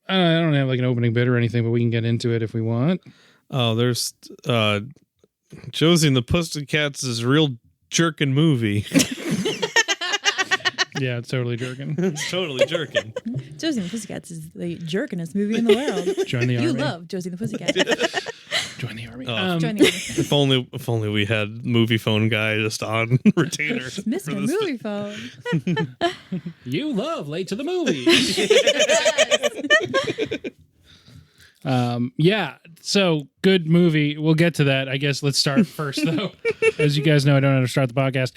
I don't have like an opening bit or anything, but we can get into it if we want. Oh, there's Josie and the Pussycats is a real jerkin' movie. Yeah, it's totally jerking. It's totally jerkin'. Josie and the Pussycats is the jerkinest movie in the world. Join the army. You love Josie and the Pussycats. Join the army. Join the army. If only we had movie phone guy just on retainer. Mr. Movie Phone. You love Late to the Movies. Yeah, so good movie. We'll get to that. I guess let's start first, though. As you guys know, I don't know how to start the podcast.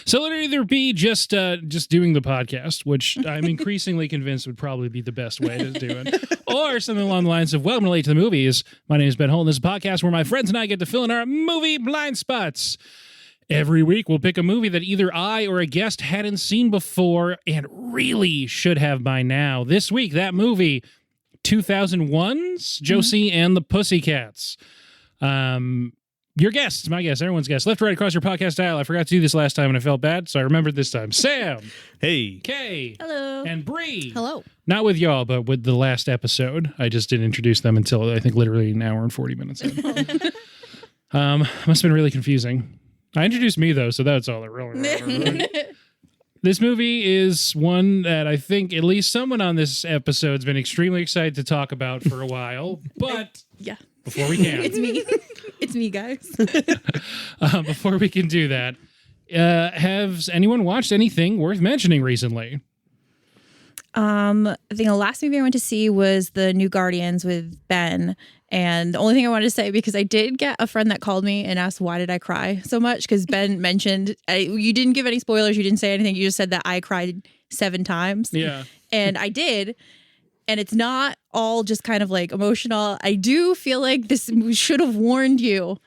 So it'll either be just doing the podcast, which I'm increasingly convinced would probably be the best way to do it, or something along the lines of Welcome to Late to the Movies. My name is Ben Holt, and this is a podcast where my friends and I get to fill in our movie blind spots. Every week, we'll pick a movie that either I or a guest hadn't seen before and really should have by now. This week, that movie... 2001's Josie and the Pussycats. Your guests, my guest, everyone's guest. Left, right, across your podcast dial. I forgot to do this last time and I felt bad, so I remembered this time. Sam. Hey. Kay. Hello. And Bree. Hello. Not with y'all, but with the last episode. I just didn't introduce them until I think literally an hour and 40 minutes in. Must have been really confusing. I introduced me though, so that's all that really mattered. This movie is one that I think at least someone on this episode's been extremely excited to talk about for a while. But yeah, before we can, it's me. It's me, guys. Before we can do that, has anyone watched anything worth mentioning recently? I think the last movie I went to see was the new Guardians with Ben. And the only thing I wanted to say, because I did get a friend that called me and asked, why did I cry so much? Because Ben mentioned, you didn't give any spoilers. You didn't say anything. You just said that I cried 7 times. Yeah. And I did. And it's not all just kind of like emotional. I do feel like this should have warned you.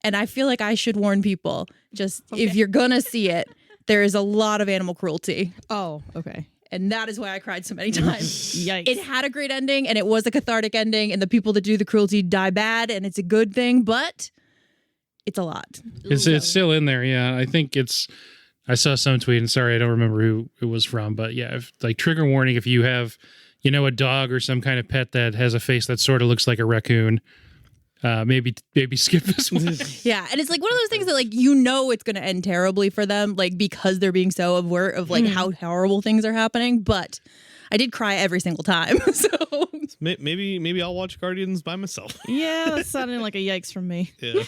And I feel like I should warn people. Just if you're going to see it, there is a lot of animal cruelty. Oh, okay. And that is why I cried so many times. Yikes. It had a great ending, and it was a cathartic ending, and the people that do the cruelty die bad, and it's a good thing, but it's a lot. It's still in there, yeah. I think I saw some tweet, and sorry, I don't remember who it was from, but yeah, like trigger warning if you have, a dog or some kind of pet that has a face that sort of looks like a raccoon, maybe skip this one. Yeah, and it's like one of those things that like it's going to end terribly for them, like because they're being so aware of like how horrible things are happening. But I did cry every single time. So maybe I'll watch Guardians by myself. Yeah, that sounded like a yikes from me. Yeah.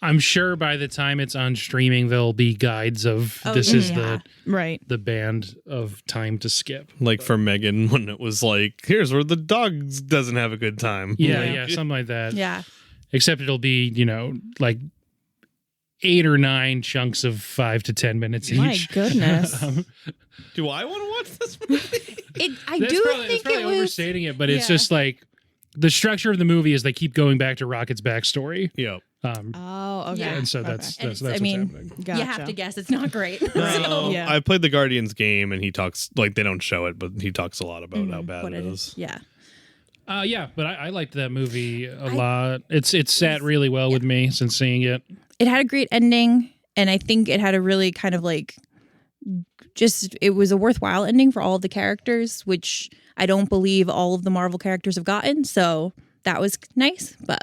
I'm sure by the time it's on streaming, there'll be guides of this is the band of time to skip. Like for Megan, when it was like, here's where the dog doesn't have a good time. Yeah, something like that. Yeah. Except it'll be, like 8 or 9 chunks of 5 to 10 minutes each. My goodness. Do I want to watch this movie? I do think it was overstating it, but it's just like the structure of the movie is they keep going back to Rocket's backstory. Yeah. Okay. Yeah, and so that's what's happening. Gotcha. You have to guess it's not great. Yeah. I played the Guardians game, and he talks like they don't show it, but he talks a lot about how bad it is. Yeah. But I liked that movie a lot. It's sat really well with me since seeing it. It had a great ending, and I think it had a really kind of like it was a worthwhile ending for all of the characters, which I don't believe all of the Marvel characters have gotten. So that was nice, but.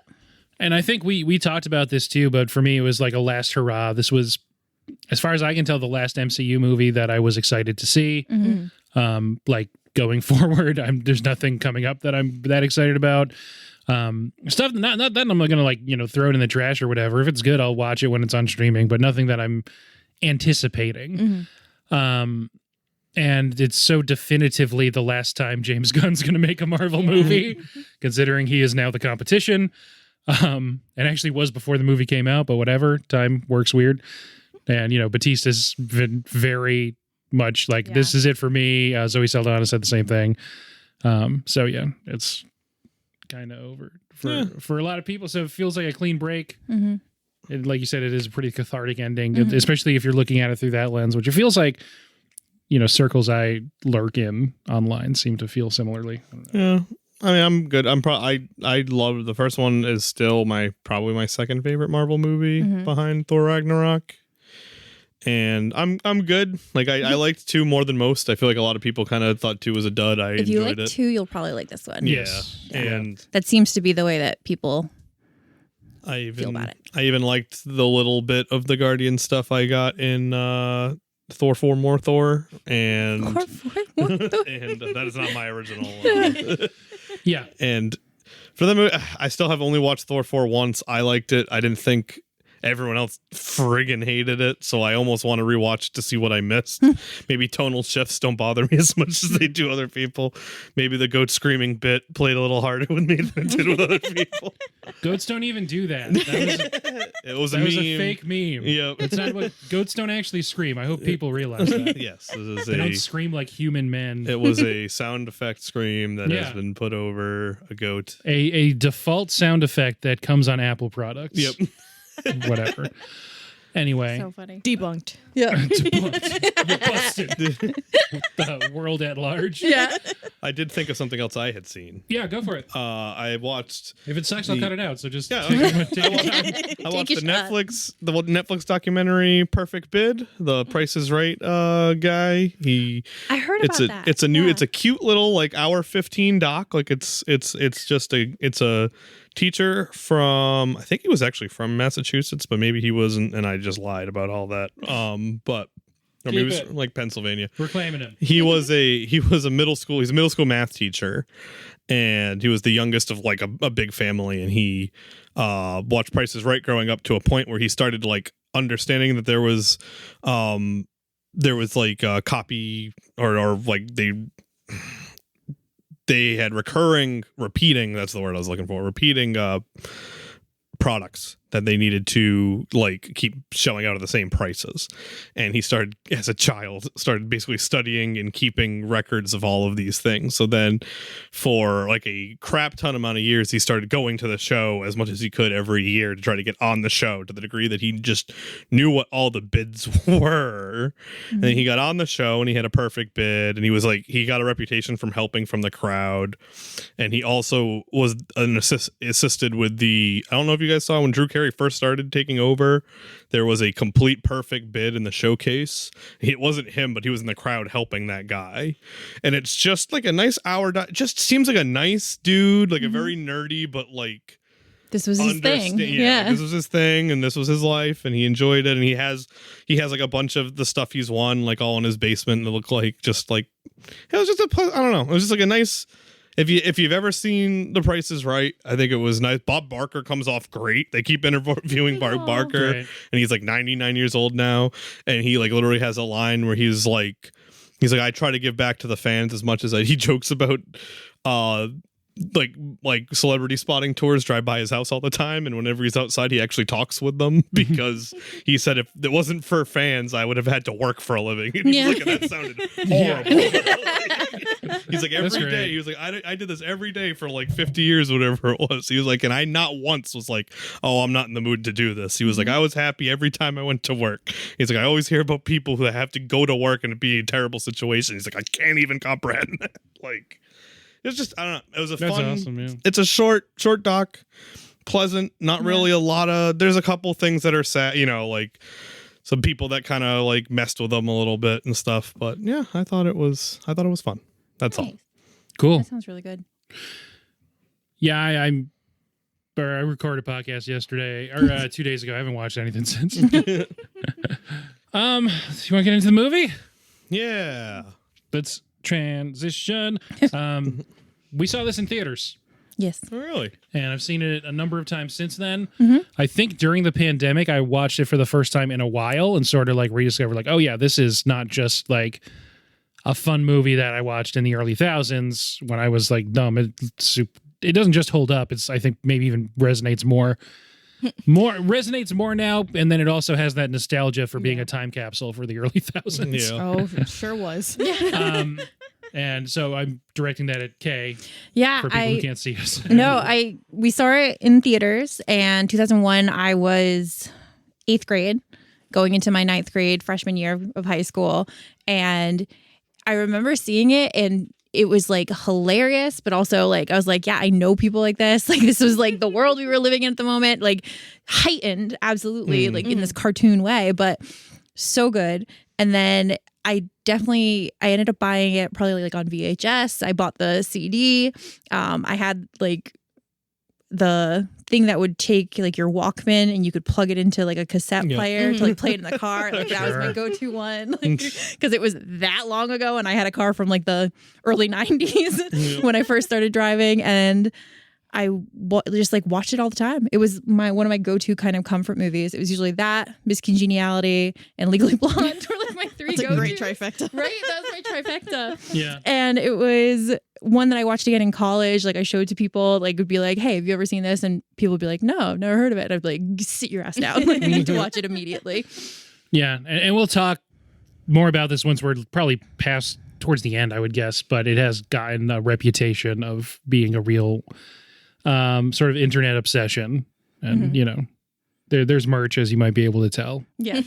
And I think we talked about this too, but for me, it was like a last hurrah. This was, as far as I can tell, the last MCU movie that I was excited to see. Mm-hmm. Like going forward, there's nothing coming up that I'm that excited about. Stuff not that I'm gonna like throw it in the trash or whatever. If it's good, I'll watch it when it's on streaming, but nothing that I'm anticipating. Mm-hmm. And it's so definitively the last time James Gunn's gonna make a Marvel movie, considering he is now the competition. And actually was before the movie came out, but whatever, time works weird. And Batista's been very much like this is it for me. Zoe Saldana said the same thing. So yeah, it's kind of over for a lot of people. So it feels like a clean break. Mm-hmm. And like you said, it is a pretty cathartic ending, especially if you're looking at it through that lens, which it feels like circles I lurk in online seem to feel similarly. Yeah. I mean, I'm good. I love the first one is still probably my second favorite Marvel movie behind Thor Ragnarok. and I'm good. Like I liked 2 more than most. I feel like a lot of people kind of thought 2 was a dud. I If you enjoyed like it. 2, you'll probably like this one. Yes. Yeah. And That seems to be the way that people I feel about it. even liked the little bit of the Guardian stuff I got in Thor 4 More Thor, and and that is not my original. Yeah. And for them, I still have only watched Thor 4 once. I liked it. I didn't think everyone else friggin' hated it, so I almost want to rewatch to see what I missed. Maybe tonal shifts don't bother me as much as they do other people. Maybe the goat screaming bit played a little harder with me than it did with other people. Goats don't even do that. It was a That meme. was a fake meme. Yep. It's not what goats don't actually scream. I hope people realize that. Yes, this is They don't scream like human men. it was a sound effect scream that Yeah. has been put over a goat. A default sound effect that comes on Apple products. Yep. Whatever. Anyway. So funny. Debunked. Yeah. You're busted. The world at large. Yeah. I did think of something else I had seen. Yeah, go for it. I watched If it sucks, I'll cut it out. So just Yeah, take, okay. take your time. I watched your the shot. Netflix documentary Perfect Bid, the Price is Right guy. I heard It's about a that. it's a new Yeah. it's a cute little like hour 15 doc. Like it's just a teacher from, I think he was actually from Massachusetts, but maybe he wasn't, and I just lied about all that. But or maybe he was Keep it. from, like Pennsylvania. We're claiming him. He's a middle school math teacher, and he was the youngest of like a big family, and he watched Price is Right growing up to a point where he started like understanding that there was like copy or like they had repeating, that's the word I was looking for, repeating products that they needed to like keep showing out at the same prices. And he started, as a child, basically studying and keeping records of all of these things. So then for like a crap ton amount of years, he started going to the show as much as he could every year to try to get on the show, to the degree that he just knew what all the bids were. And then he got on the show and he had a perfect bid, and he got a reputation from helping from the crowd. And he also was assisted with I don't know if you guys saw when Drew Carey first started taking over, there was a complete perfect bid in the showcase. It wasn't him, but he was in the crowd helping that guy. And it's just like a nice hour. Just seems like a nice dude, like a very nerdy, but like This was his thing. Yeah. This was his thing, and this was his life, and he enjoyed it. And he has like a bunch of the stuff he's won, like all in his basement. And it looked like just like it was just I don't know. It was just like a nice. If you've ever seen The Price is Right, I think it was nice. Bob Barker comes off great. They keep interviewing Barker, Great. and he's like 99 years old now, and he like literally has a line where he's like, I try to give back to the fans as much as he jokes about like celebrity spotting tours drive by his house all the time, and whenever he's outside he actually talks with them, because he said if it wasn't for fans I would have had to work for a living. And he's like, that sounded horrible. He's like, every day he was like, I did this every day for like 50 years, whatever it was. He was like, and I not once was like, oh, I'm not in the mood to do this. He was like, I was happy every time I went to work. He's like, I always hear about people who have to go to work and be in terrible situations. He's like, I can't even comprehend that. Like, it's just, I don't know. It was That's fun. awesome, yeah. It's a short doc, pleasant. Not really a lot of. There's a couple things that are sad. Like some people that kind of like messed with them a little bit and stuff. But yeah, I thought it was fun. That's all. Nice. Cool. That sounds really good. Yeah, I recorded a podcast yesterday or 2 days ago. I haven't watched anything since. You want to get into the movie? Yeah. Let's transition. We saw this in theaters, Yes. Oh, really? and I've seen it a number of times since then. Mm-hmm. I think during the pandemic, I watched it for the first time in a while and sort of like rediscovered, like, oh yeah, this is not just like a fun movie that I watched in the early thousands when I was like dumb. It doesn't just hold up. I think maybe even resonates more now, and then it also has that nostalgia for being a time capsule for the early thousands. Yeah. Oh, it sure was. And so I'm directing that at Kay Yeah. for people who can't see us. We saw it in theaters, and 2001 I was 8th grade, going into my 9th grade freshman year of high school, and I remember seeing it, and it was like hilarious, but also like I was like, yeah, I know people like this. Like this was like the world we were living in at the moment, like heightened, absolutely, like in this cartoon way. But So good. And then I ended up buying it probably like on VHS. I bought the CD. I had like the thing that would take like your Walkman and you could plug it into like a cassette player to like play it in the car. Like that was my go-to one, because it was that long ago, and I had a car from like the early 90s when I first started driving, and I just like watched it all the time. It was one of my go-to kind of comfort movies. It was usually that, Miss Congeniality, and Legally Blonde were like my three go-tos. That's a great trifecta. Right? That was my trifecta. Yeah. And it was one that I watched again in college. Like I showed to people, like would be like, hey, have you ever seen this? And people would be like, no, I've never heard of it. And I'd be like, sit your ass down. Like, you need to watch it immediately. Yeah. And we'll talk more about this once we're probably past towards the end, I would guess. But it has gotten a reputation of being a real sort of internet obsession. And, you know, there's merch, as you might be able to tell. Yeah.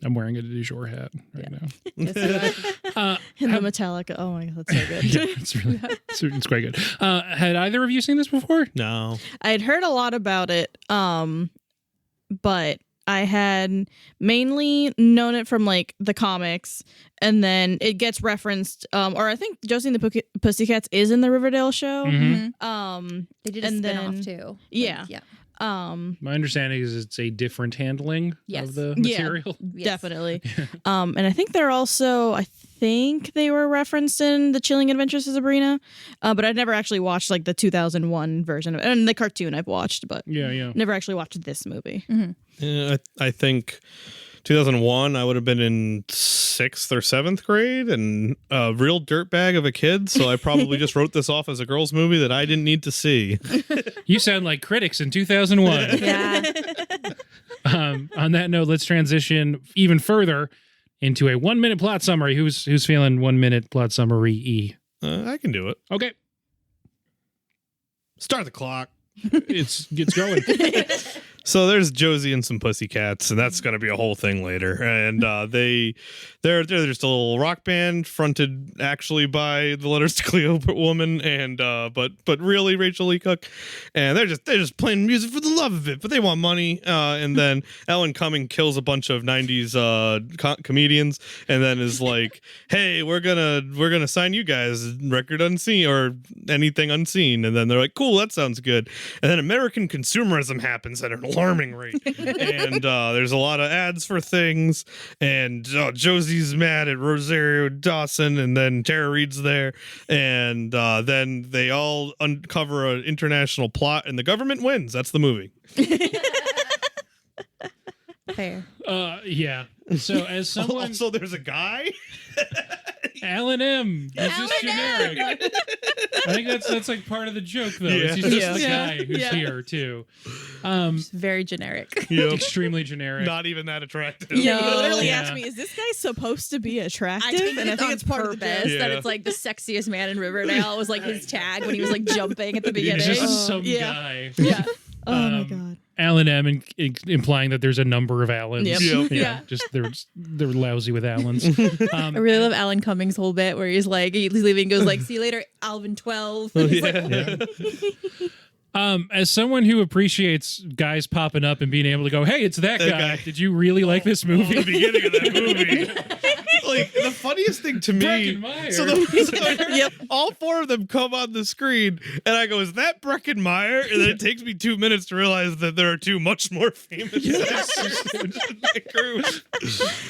I'm wearing a du jour hat right now. In the Metallica. Oh my god, that's so good. Yeah, it's quite good. Had either of you seen this before? No. I had heard a lot about it, but I had mainly known it from like the comics, and then it gets referenced, or I think Josie and the Pussycats is in the Riverdale show. They did a spin-off too. Yeah. Yeah. My understanding is it's a different handling of the material. Yes. Definitely. And I think they're also, I think they were referenced in The Chilling Adventures of Sabrina, but I'd never actually watched like the 2001 version of it. And the cartoon I've watched, but never actually watched this movie. Yeah, I think 2001, I would have been in 6th or 7th grade and a real dirtbag of a kid. So I probably just wrote this off as a girl's movie that I didn't need to see. You sound like critics in 2001. Yeah. On that note, let's transition even further into a 1-minute plot summary. Who's feeling 1-minute plot summary? E. I can do it. Okay. Start the clock. It's going. So there's Josie and some Pussycats, and that's going to be a whole thing later. And they're just a little rock band fronted actually by the Letters to Cleo woman, and but really Rachael Leigh Cook, and they're just playing music for the love of it, but they want money. And then Ellen Cumming kills a bunch of '90s comedians, and then is like, "Hey, we're gonna sign you guys record unseen or anything unseen." And then they're like, "Cool, that sounds good." And then American consumerism happens at an alarming rate, and there's a lot of ads for things, and Josie's mad at Rosario Dawson, and then Tara Reid's there, and then they all uncover an international plot, and the government wins. That's the movie. Fair. Yeah. So as someone, also there's a guy. Alan M. He's just generic. I think that's like part of the joke, though. Yeah. He's just the guy who's here too. Just very generic. Yep. Extremely generic. Not even that attractive. Yeah, you literally Yeah. asked me, is this guy supposed to be attractive? And I think it's it's part of the best Yeah. that it's like the sexiest man in Riverdale was like his tag when he was like jumping at the beginning. He's just some yeah. guy. Yeah. Oh my god. Alan M. implying that there's a number of Allens. Yep. Yep. Yeah. Just they're lousy with Allens. I really love Alan Cumming's whole bit where he's like, he's leaving, goes like, see you later, Alvin 12. He's like, As someone who appreciates guys popping up and being able to go, hey, it's that guy. Did you really like this movie? The beginning of that movie. Like the funniest thing to me. Breckenmeyer. So all four of them come on the screen, and I go, "Is that Breckenmeyer?" And then it takes me 2 minutes to realize that there are two much more famous actors in that group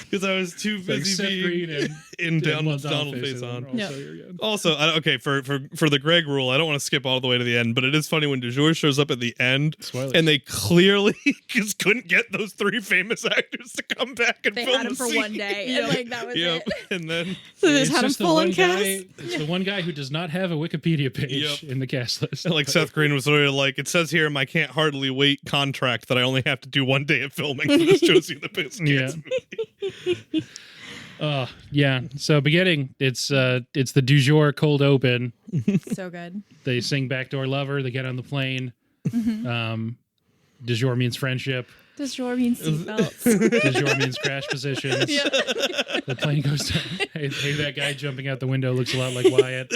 because I was too busy being in Donald Faison. Also, okay, for the Greg rule, I don't want to skip all the way to the end, but it is funny when DeJour shows up at the end, Spoilers. and they clearly just couldn't get those three famous actors to come back and they film had him the for scene. one day. And like, that was it. And then So they It's just had him just the full one in cast. guy. It's the one guy who does not have a Wikipedia page in the cast list. like Seth Green was literally like, it says here in my can't hardly wait contract that I only have to do 1 day of filming for this Josie and the Pussycats movie. Yeah. So beginning, it's the du jour cold open. So good. They sing Backdoor Lover. They get on the plane. Du jour means friendship. Does Jor mean seatbelts? Du jour means crash positions. The plane goes down. Hey, that guy jumping out the window looks a lot like Wyatt.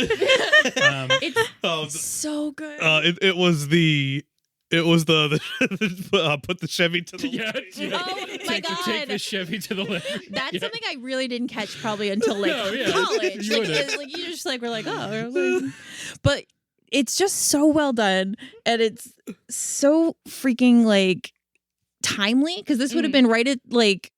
It's so good. It was the It was the put the Chevy to the Yeah. Oh my God. Take the Chevy to the left. That's something I really didn't catch probably until like No, yeah. college. You Like, wouldn't. it's like you just like were like, oh, like, but it's just so well done, and it's so freaking like timely because this would have been right at like,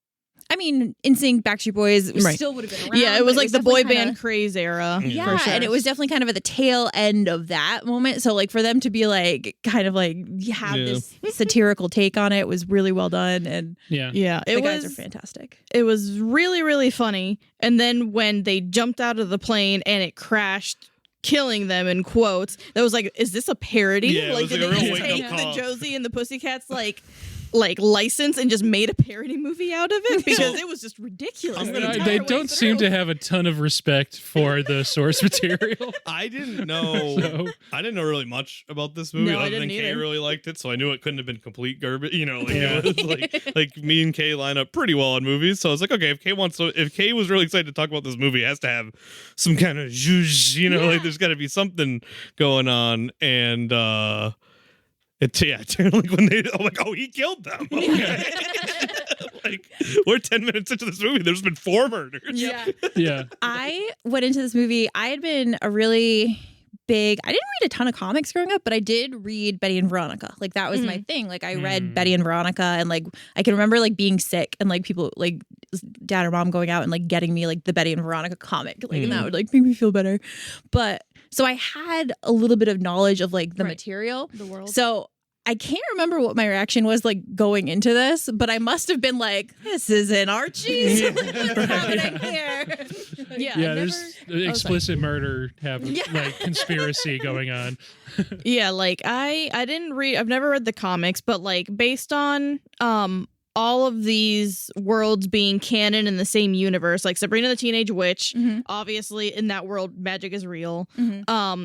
I mean, NSYNC, Backstreet Boys Right. still would have been around. Yeah, it was but like the definitely boy kinda- band craze era. Yeah, for sure. and it was definitely kind of at the tail end of that moment. So like for them to be like kind of like have this satirical take on it was really well done, and Yeah. Yeah, the it guys are was fantastic. it was really, really funny. And then when they jumped out of the plane and it crashed, killing them in quotes, that was like, is this a parody? Yeah, it like, was did like a they real just wake-up take the call. Josie and the Pussycats like license and just made a parody movie out of it? Because it was just ridiculous. the entire They way don't seem through. to have a ton of respect for the source material. I didn't know. So- I didn't know really much about this movie No, I other than didn't Kay either. really liked it, so I knew it couldn't have been complete garbage. You know, like, Yeah. it was like me and Kay line up pretty well on movies. So I was like, okay, if Kay was really excited to talk about this movie, it has to have some kind of zhuzh, you know, like there's got to be something going on, and like when I'm like, oh, he killed them. Okay. Like we're 10 minutes into this movie, there's been 4 murders. Yeah. Yeah. I went into this movie. I had been a really big. I didn't read a ton of comics growing up, but I did read Betty and Veronica. Like that was my thing. Like I read Betty and Veronica, and like I can remember like being sick and like people like dad or mom going out and like getting me like the Betty and Veronica comic, like and that would like make me feel better. But so I had a little bit of knowledge of like the material, The world. So I can't remember what my reaction was like going into this, but I must have been like, "This isn't Archie's. What's happening here?" Yeah, I there's never- explicit murder happening, Yeah. like conspiracy going on. Yeah, like I didn't read, I've never read the comics, but like based on all of these worlds being canon in the same universe, like Sabrina the Teenage Witch, obviously in that world magic is real.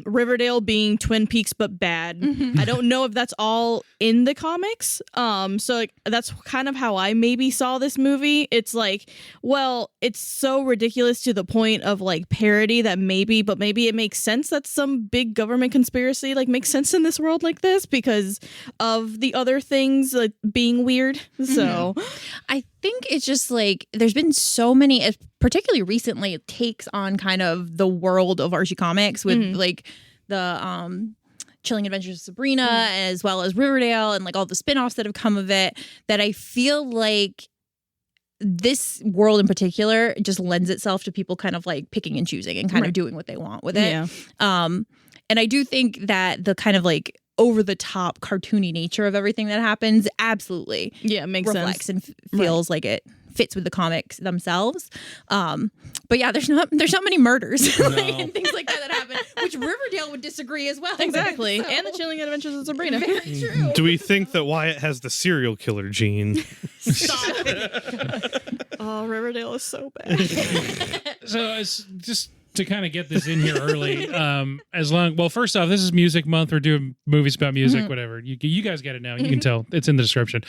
Riverdale being Twin Peaks but bad. I don't know if that's all in the comics. So like that's kind of how I maybe saw this movie. It's like, well, it's so ridiculous to the point of like parody that maybe it makes sense that some big government conspiracy like makes sense in this world like this because of the other things like being weird. So I think it's just like there's been so many, particularly recently, takes on kind of the world of Archie comics with like the Chilling Adventures of Sabrina as well as Riverdale and like all the spin-offs that have come of it, that I feel like this world in particular just lends itself to people kind of like picking and choosing and kind of doing what they want with it. Yeah. And I do think that the kind of like over the top cartoony nature of everything that happens absolutely makes reflects sense. and feels like it fits with the comics themselves. But yeah, there's not many murders like, and things like that happen, which Riverdale would disagree as well. Exactly. So- And the Chilling Adventures of Sabrina. Very true. Do we think that Wyatt has the serial killer gene? Stop. Oh, Riverdale is so bad. So it's just to kind of get this in here early, first off, this is music month. We're doing movies about music, whatever. You guys get it now. You can tell it's in the description.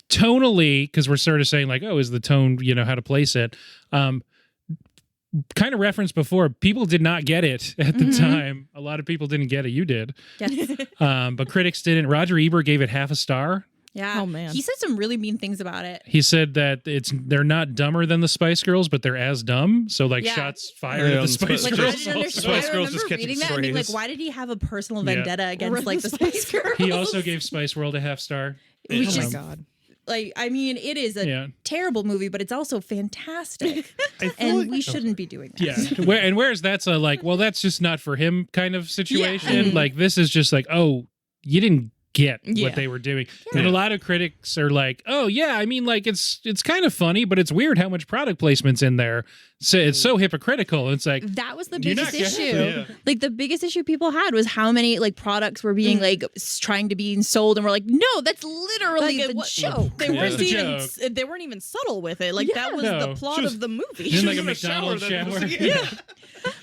Tonally, because we're sort of saying like, oh, is the tone, how to place it? Kind of referenced before, people did not get it at the time. A lot of people didn't get it. You did. Yes. But critics didn't. Roger Ebert gave it 0.5 star. Yeah. Oh, man. He said some really mean things about it. He said that they're not dumber than the Spice Girls, but they're as dumb. So like Yeah. shots fired at the Spice Like, I Girls. didn't understand. Spice I Girls remember just catching reading that and being like, strays. why did he have a personal Yeah. vendetta against like the Spice Girls? He also gave Spice World a 0.5 star. Which Oh my is God. like, I mean, it is a terrible movie, but it's also fantastic. And we shouldn't be doing that. Yeah. Whereas that's a like, well, that's just not for him kind of situation. Like this is just like, oh, you didn't get what they were doing. And a lot of critics are like, oh yeah, I mean like it's kind of funny, but it's weird how much product placement's in there. So it's so hypocritical. It's like That was the You're biggest not getting issue. it. Like the biggest issue people had was how many like products were being like trying to be sold, and we're like, no, that's literally Like, the what- joke. They Yeah. weren't The even joke. they weren't even subtle with it. Like that was No. the plot She was- of the movie. Isn't like a in a shower McDonald's that shower. was- Yeah.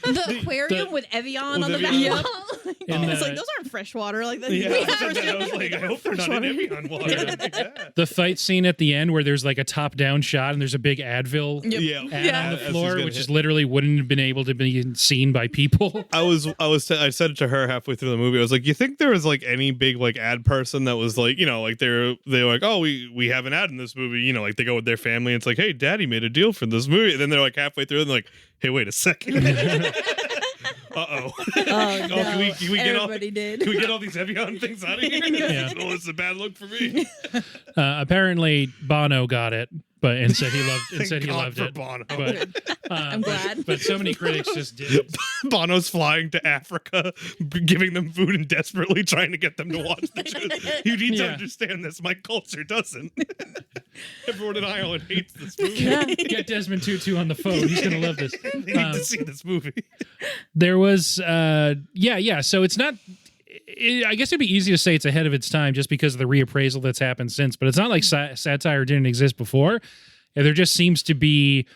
The aquarium with Evian with on the back Evian. wall. It's like, those aren't freshwater. Like, Yeah, I said that. I was like, I hope they're not in Evian water. Yeah. The fight scene at the end where there's like a top-down shot and there's a big Advil ad on the floor, which is literally wouldn't have been able to be seen by people. I said it to her halfway through the movie. I was like, you think there was like any big like ad person that was like, you know, like they're like, oh, we have an ad in this movie, you know, like they go with their family and it's like, hey, daddy made a deal for this movie, and then they're like halfway through and they're like, hey, wait a second. Uh-oh. Oh, no. Can we Everybody did. Can we get all these Evian things out of here? Yeah. Oh, it's a bad look for me. Apparently, Bono got it, but and said he loved for it. Bono. But, I'm glad. But so many critics just did. Bono's flying to Africa, giving them food and desperately trying to get them to watch the show. You need to understand this. My culture doesn't. Everyone in Ireland hates this movie. Get Desmond Tutu on the phone. He's going to love this. They need to see this movie. There was, so it's not, I guess it'd be easy to say it's ahead of its time just because of the reappraisal that's happened since, but it's not like satire didn't exist before. There just seems to be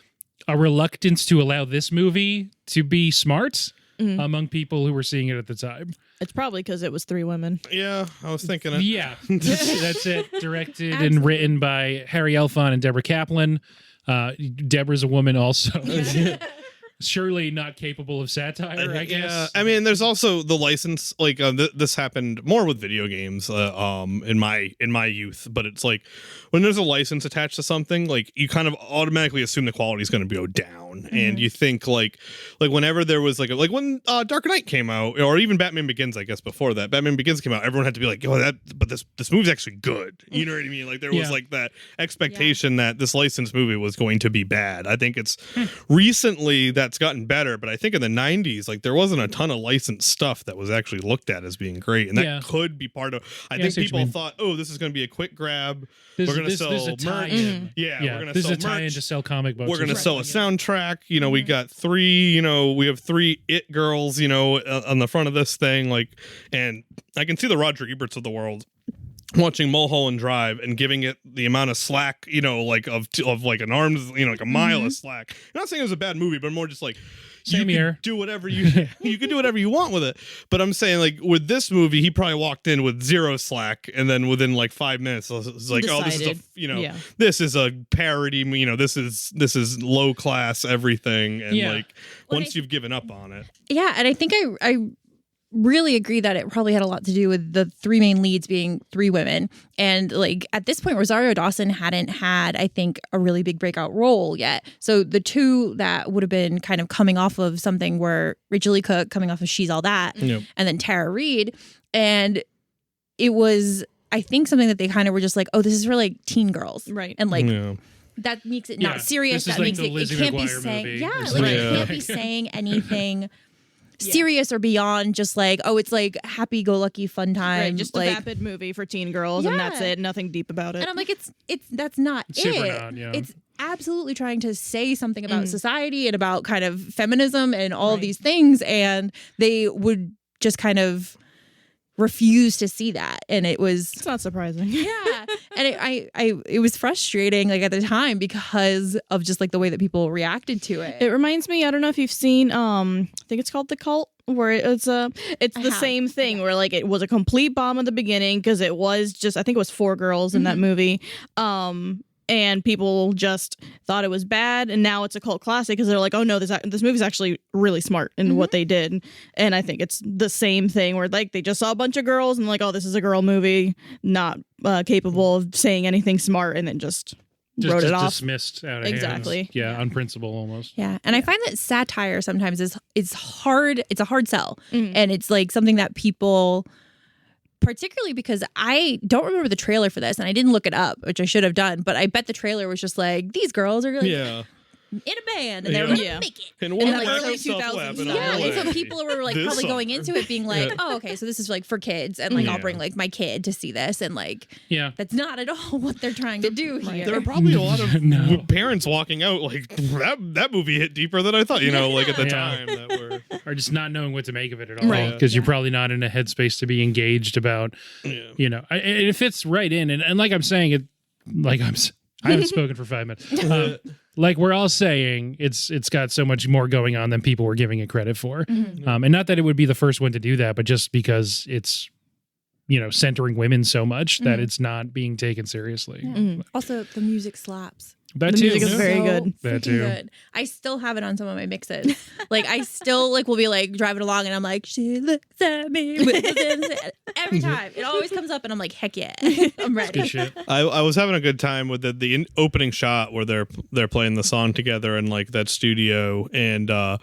a reluctance to allow this movie to be smart among people who were seeing it at the time. It's probably because it was 3 women. Yeah, I was thinking it. Yeah, that's it. Directed and written by Harry Elfont and Deborah Kaplan. Deborah's a woman also. Surely not capable of satire, I guess. Yeah, I mean, there's also the license. Like this happened more with video games in my youth, but it's like when there's a license attached to something, like you kind of automatically assume the quality is going to go down, and you think like whenever there was like when Dark Knight came out, or even Batman Begins, I guess before that, Batman Begins came out, everyone had to be like, oh, but this movie's actually good. You know what I mean? Like there was like that expectation that this licensed movie was going to be bad. I think it's recently that's gotten better, but I think in the 90s, like there wasn't a ton of licensed stuff that was actually looked at as being great, and that could be part of. I think people thought, oh, this is going to be a quick grab. We're going to sell merch. Yeah, we're going to sell merch. This is a tie-in to sell comic books. We're going to sell a soundtrack. You know, we got 3. You know, we have 3 It girls. You know, on the front of this thing, like, and I can see the Roger Eberts of the world watching Mulholland Drive and giving it the amount of slack, you know, like of like an arm's, you know, like a mile of slack. I'm not saying it was a bad movie, but more just like you can do whatever you can do whatever you want with it. But I'm saying like with this movie, he probably walked in with 0 slack, and then within like 5 minutes, it's like, oh, this is this is a parody. You know, this is low class everything, and like once you've given up on it, and I think I really agree that it probably had a lot to do with the 3 main leads being 3 women. And like at this point, Rosario Dawson hadn't had, I think, a really big breakout role yet. So the 2 that would have been kind of coming off of something were Rachel Lee Cook coming off of She's All That, and then Tara Reid. And it was, I think, something that they kind of were just like, oh, this is for like teen girls. Right. And like that makes it not serious. That like makes it can't be saying it can't be saying anything serious or beyond, just like, oh, it's like happy-go-lucky fun time, right, just like, a vapid movie for teen girls, and that's it. Nothing deep about it. And I'm like, it's that's not it's it. It's absolutely trying to say something about society and about kind of feminism and all of these things, and they would just kind of refuse to see that, and it's not surprising. And it was frustrating, like at the time, because of just like the way that people reacted to it. It reminds me, I don't know if you've seen I think it's called The Cult, where it's the same thing, where like it was a complete bomb at the beginning because it was just, I think it was 4 girls in that movie, and people just thought it was bad, and now it's a cult classic because they're like, oh no, this movie's actually really smart in what they did. And I think it's the same thing where like they just saw a bunch of girls and like, oh, this is a girl movie, not capable of saying anything smart, and then just wrote it off, dismissed out of hands. On principle almost. And I find that satire sometimes is hard. It's a hard sell, and it's like something that people, particularly because I don't remember the trailer for this, and I didn't look it up, which I should have done, but I bet the trailer was just like, these girls are like in a band, and they're going to make it. And like early 2000s. And so people were like probably going into it being like, oh, okay, so this is like for kids, and like I'll bring like my kid to see this, and like that's not at all what they're trying to do here. There are probably a lot of parents walking out like, that movie hit deeper than I thought, you know, like at the time, that were or just not knowing what to make of it at all, because you're probably not in a headspace to be engaged about, you know, it fits right in, and like I'm saying, I haven't spoken for 5 minutes. like we're all saying, it's got so much more going on than people were giving it credit for. And not that it would be the first one to do that, but just because it's, centering women so much that it's not being taken seriously. Yeah. Also, the music slaps. That The too. music is very good. That Freaking too. good. I still have it on some of my mixes. Like I still will be like driving along and I'm like, she looks at me with the every time. It always comes up and I'm like, heck yeah, I'm ready. Good shit. I was having a good time with the opening shot where they're playing the song together in like that studio, and they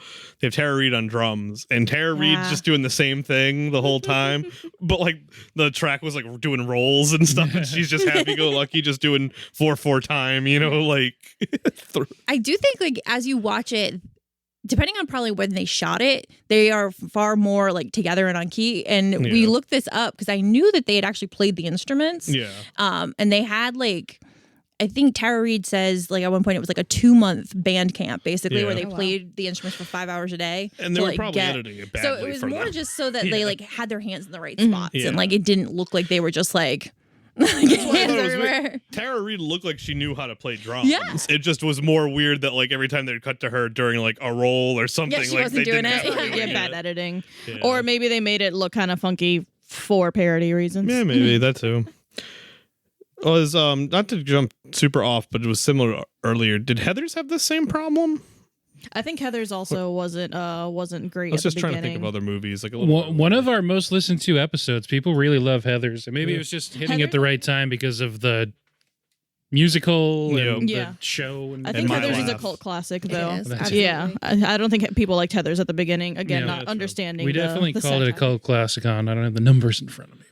have Tara Reid on drums, and Tara Reid's just doing the same thing the whole time, but like the track was like doing rolls and stuff, and she's just happy-go-lucky, just doing 4/4 time, like. I do think like as you watch it, depending on probably when they shot it, they are far more like together and on key. And we looked this up because I knew that they had actually played the instruments. Yeah. And they had like, I think Tara Reid says like at one point it was like a 2-month band camp basically where they played the instruments for 5 hours a day. And they were probably editing it badly. So it was for more them. just so that they like had their hands in the right spots and like it didn't look like they were just like hands everywhere. Tara Reid looked like she knew how to play drums. Yeah. It just was more weird that like every time they'd cut to her during like a roll or something, she like wasn't they doing didn't it. have her Yeah, doing bad it. editing. Yeah. Or maybe they made it look kind of funky for parody reasons. Yeah, maybe that too. Was not to jump super off, but it was similar earlier. Did Heathers have the same problem? I think Heathers also wasn't great. I was at just the trying to think beginning. of other movies, like a little. One of our most listened to episodes, people really love Heathers. And maybe it was just hitting Heather- at the right time because of the musical and Yeah. the show. And I think My Heathers is a Laugh. cult classic, though. It is, That's- absolutely. Yeah, I don't think people liked Heathers at the beginning. Again, Yeah, not that's understanding. we the- definitely the called it a satire. cult classicon. I don't have the numbers in front of me,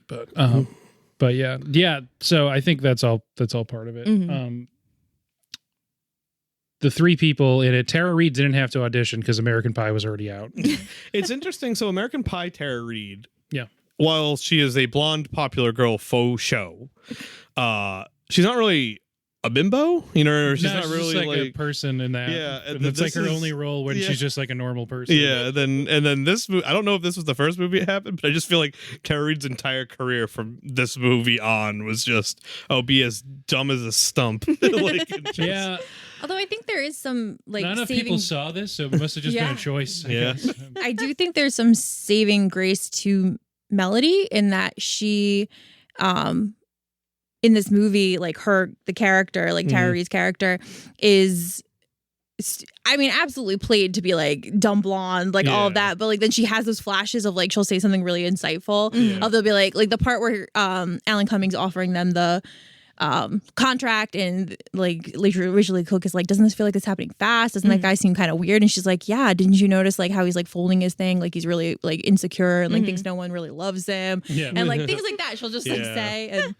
but yeah. So I think that's all part of it. Mhm. The 3 people in it, Tara Reid didn't have to audition because American Pie was already out. It's interesting. So American Pie, Tara Reid. Yeah. While she is a blonde popular girl faux show, she's not really a bimbo. She's No, not she's really just like a like. person in that. Yeah, and it's like this her is- only role when yeah. she's just like a normal person. Yeah, then this movie. I don't know if this was the first movie it happened, but I just feel like Tara Reid's entire career from this movie on was just be as dumb as a stump. Like, it just- Yeah. Although I think there is some like Not enough saving. people saw this, so it must have just been Yeah. a choice. I Yeah. guess. I do think there's some saving grace to Melody in that she, in this movie, like the character, like Tara Reid's character, is. I mean, absolutely played to be like dumb blonde, like all of Yeah. that. But like then she has those flashes of like she'll say something really insightful. Yeah. They'll be like the part where Alan Cumming's offering them the contract and like Rachael Leigh Cook is like, doesn't this feel like it's happening fast? Doesn't that guy seem kind of weird? And she's like, yeah, didn't you notice like how he's like folding his thing? Like he's really like insecure and like thinks no one really loves him. Yeah. And like things like that she'll just like Yeah. say. And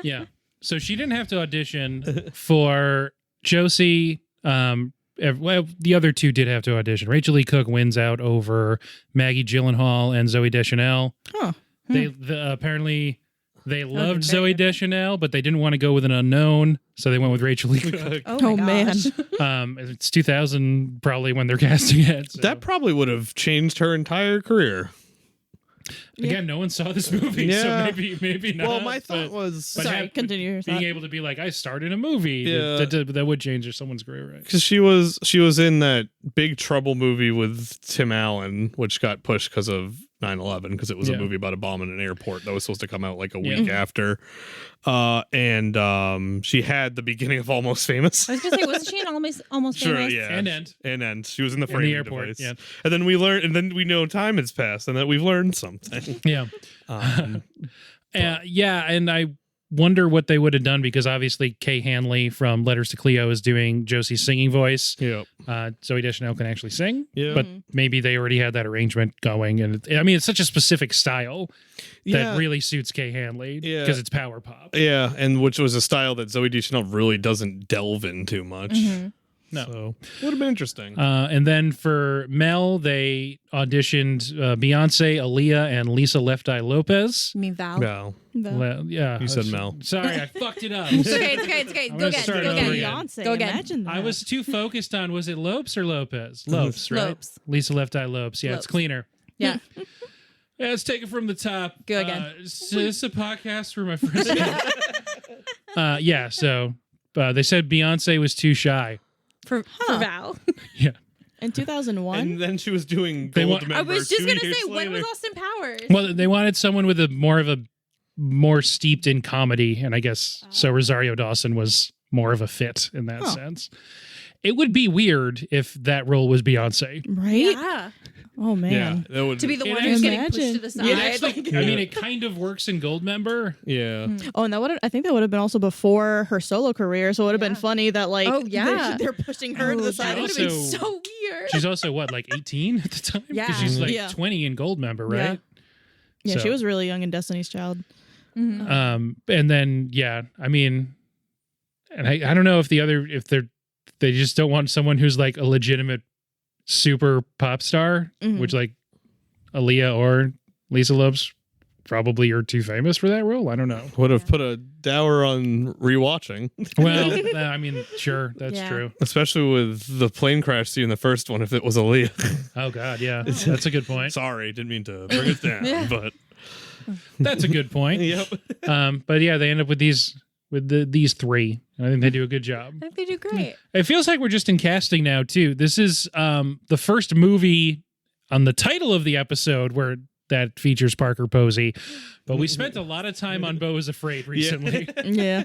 Yeah. So she didn't have to audition for Josie. Well, the other 2 did have to audition. Rachael Leigh Cook wins out over Maggie Gyllenhaal and Zoe Deschanel. Huh. Apparently they loved Zoe Deschanel, but they didn't want to go with an unknown, so they went with Rachael Leigh Cook. Oh, my man. gosh. It's 2000 probably when they're casting it. So. That probably would have changed her entire career. Again, no one saw this movie, Yeah. so maybe not. Well, my thought but- was but Sorry, continue your being thought. able to be like, I starred in a movie. Yeah. That would change someone's career, right? because she was in that Big Trouble movie with Tim Allen, which got pushed because of 9/11, because it was a Yeah. movie about a bomb in an airport that was supposed to come out like a Yeah. week after. And she had the beginning of Almost Famous. I was gonna say, wasn't she in almost Sure, famous? yeah, And End. She was in the In framing the airport, device. yeah. And then we know time has passed, and that we've learned something. Yeah. Yeah, and I wonder what they would have done because obviously Kay Hanley from Letters to Cleo is doing Josie's singing voice. Yeah, Zoe Deschanel can actually sing, yeah, but maybe they already had that arrangement going. And it's such a specific style that really suits Kay Hanley because it's power pop. yeah, and which was a style that Zoe Deschanel really doesn't delve in too much. No. So would have been interesting. And then for Mel, they auditioned Beyonce, Aaliyah, and Lisa Left Eye Lopez. You mean Val? No, Yeah, You said Mel. Sorry, I fucked it up. It's okay. I'm Go gonna again. start Go over again. again. Beyonce, Go again. imagine that. I was too focused on, was it Lopes or Lopez? Lopes, right? Lopes. Lisa Left Eye Lopes. Yeah, it's Lopes. cleaner. Yeah. Yeah, let's take it from the top. Go again. Is this a podcast for my friends? Yeah, so they said Beyonce was too shy. for Val. Yeah. In 2001? And then she was doing They Gold wa- Member I was just 2 gonna years say, when was later. Austin Powers? Well, they wanted someone with a more steeped in comedy, and I guess so Rosario Dawson was more of a fit in that sense. It would be weird if that role was Beyonce. Right? Yeah. Oh, man. Yeah, that would To be the It one who's getting imagine. pushed to the side. It actually, Like, I mean, it kind of works in Goldmember. Yeah. Oh, and I think that would have been also before her solo career, so it would have been Yeah. funny that, like, Oh, yeah. they're pushing her to oh, the that side. would have Also- been so weird. She's also what, like 18 at the time? Yeah. Because she's like Yeah. 20 in Goldmember, right? Yeah, So- she was really young in Destiny's Child. Mhm. And then I mean, and I don't know if they just don't want someone who's like a legitimate super pop star, Mhm. which like Aaliyah or Lisa Lopes probably are too famous for that role. I don't know. Would have put a dower on rewatching, Well, I mean, sure, that's Yeah. true. especially with the plane crash scene in the first one. If it was Aaliyah, Oh God, yeah, that's a good point. sorry, didn't mean to bring it down, Yeah. but That's a good point. yep. But yeah, they end up with these three, and I think they do a good job. I think they do great. It feels like we're just in casting now too. This is the first movie on the title of the episode where that features Parker Posey, but we spent a lot of time on Beau is Afraid recently. Yeah.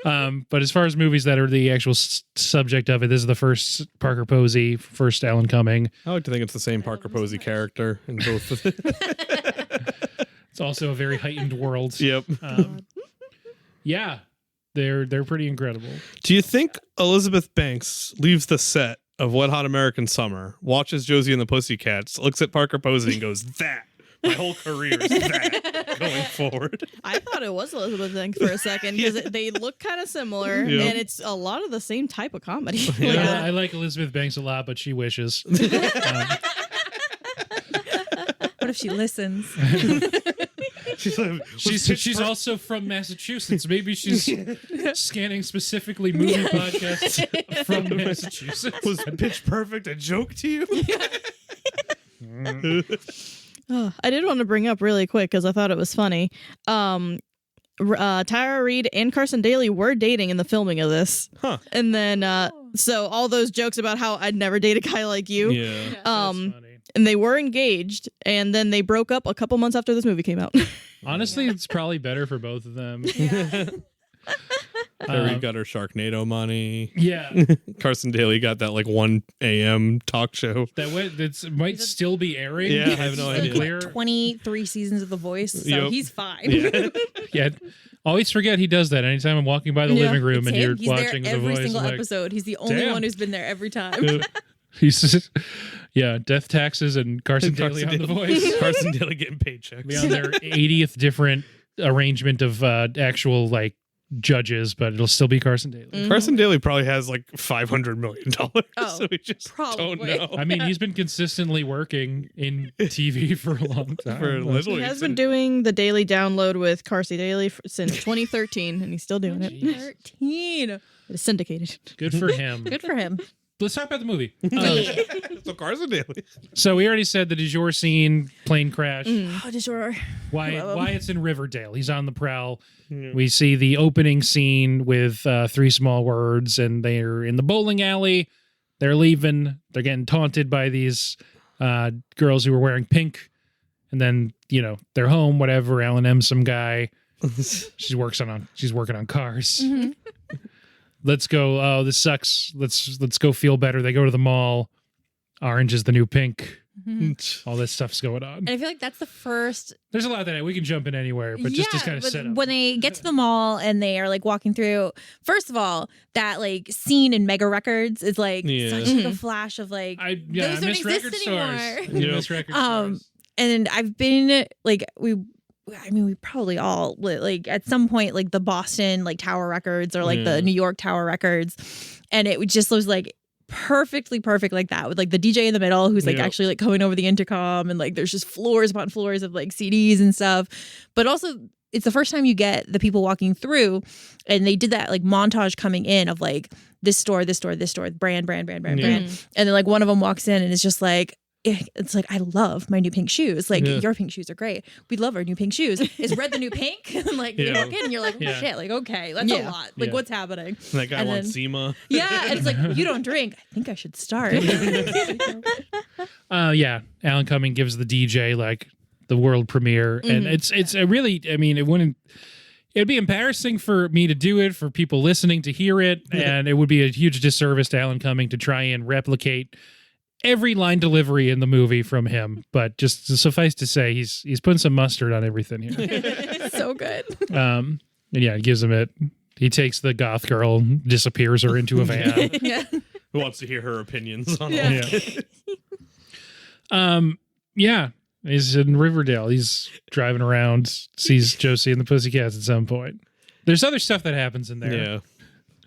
But as far as movies that are the actual subject of it, this is the first Parker Posey, first Alan Cumming. I like to think it's the same Parker Posey character in both of them. It's also a very heightened world. Yep. Yeah, they're pretty incredible. Do you think Elizabeth Banks leaves the set of Wet Hot American Summer, watches Josie and the Pussycats, looks at Parker Posey and goes, "That my whole career is that going forward"? I thought it was Elizabeth Banks for a second because they look kind of similar, Yeah. and it's a lot of the same type of comedy. Yeah, I like Elizabeth Banks a lot, but she wishes. Um, What if she listens? She's like, she's also from Massachusetts. Maybe she's scanning specifically movie podcasts from Massachusetts. was Pitch Perfect a joke to you? I did want to bring up really quick because I thought it was funny. Tyra Reid and Carson Daly were dating in the filming of this. Huh. And then, so all those jokes about how I'd never date a guy like you. Yeah. That's funny. And they were engaged, and then they broke up a couple months after this movie came out. Honestly, it's probably better for both of them. Terry got her Sharknado money. Yeah, Carson Daly got that like 1 a.m. talk show. that might still be airing. Yeah, I have no It's idea. unclear. 23 seasons of The Voice, so Yep. he's fine. Yeah. Yeah, always forget he does that. Anytime I'm walking by the Yeah, living room It's and him. you're He's watching there The every Voice, single I'm like, episode. He's the only damn. one who's been there every time. he's just, yeah, Death Taxes and Carson Daly on The Voice. Carson Daly getting paychecks. Be on their 80th different arrangement of actual like judges, but it'll still be Carson Daly. Carson Daly probably has like $500 million. Oh, so we just probably. don't know. I mean, he's been consistently working in TV for a long time. For literally He has been doing the daily download with Carson Daly since 2013, and he's still doing it. Jeez. 13. It's syndicated. Good for him. Good for him. Let's talk about the movie. So Carson Daly. So we already said the du jour scene, plane crash. Oh, de jour. Wyatt's in Riverdale. He's on the prowl. We see the opening scene with three small words, and they're in the bowling alley. They're leaving. They're getting taunted by these girls who were wearing pink. And then, they're home, whatever. Alan M's some guy. She's working on cars. Mm-hmm. Let's go. Oh, this sucks. Let's go feel better. They go to the mall. Orange is the new pink. All this stuff's going on. And I feel like that's the first. There's a lot that we can jump in anywhere, but just to kind of but set up. when they get to the mall and they are like walking through, first of all, that like scene in Mega Records is like such like a flash of like I those don't miss exist record stores. anymore. You miss record stores. And I've been like we probably all like at some point like the Boston like Tower Records or like the New York Tower Records, and it just was like perfectly perfect like that with like the DJ in the middle who's like actually like coming over the intercom, and like there's just floors upon floors of like CDs and stuff. But also it's the first time you get the people walking through, and they did that like montage coming in of like this store, brand, and then like one of them walks in and it's just like it's like, I love my new pink shoes. Like, Yeah. your pink shoes are great. We love our new pink shoes. Is red the new pink? And like, you walk in and you're like, oh, shit, like, okay, that's a lot. Like, what's happening? That guy wants SEMA. Yeah, and it's like, you don't drink. I think I should start. Alan Cumming gives the DJ like the world premiere, and it's a really, I mean, it'd be embarrassing for me to do it, for people listening to hear it, and it would be a huge disservice to Alan Cumming to try and replicate every line delivery in the movie from him. But just to suffice to say, he's putting some mustard on everything here. So good. And yeah, he gives him it. He takes the goth girl, disappears her into a van. Who wants to hear her opinions on it? He's in Riverdale. He's driving around, sees Josie and the Pussycats at some point. There's other stuff that happens in there. Yeah.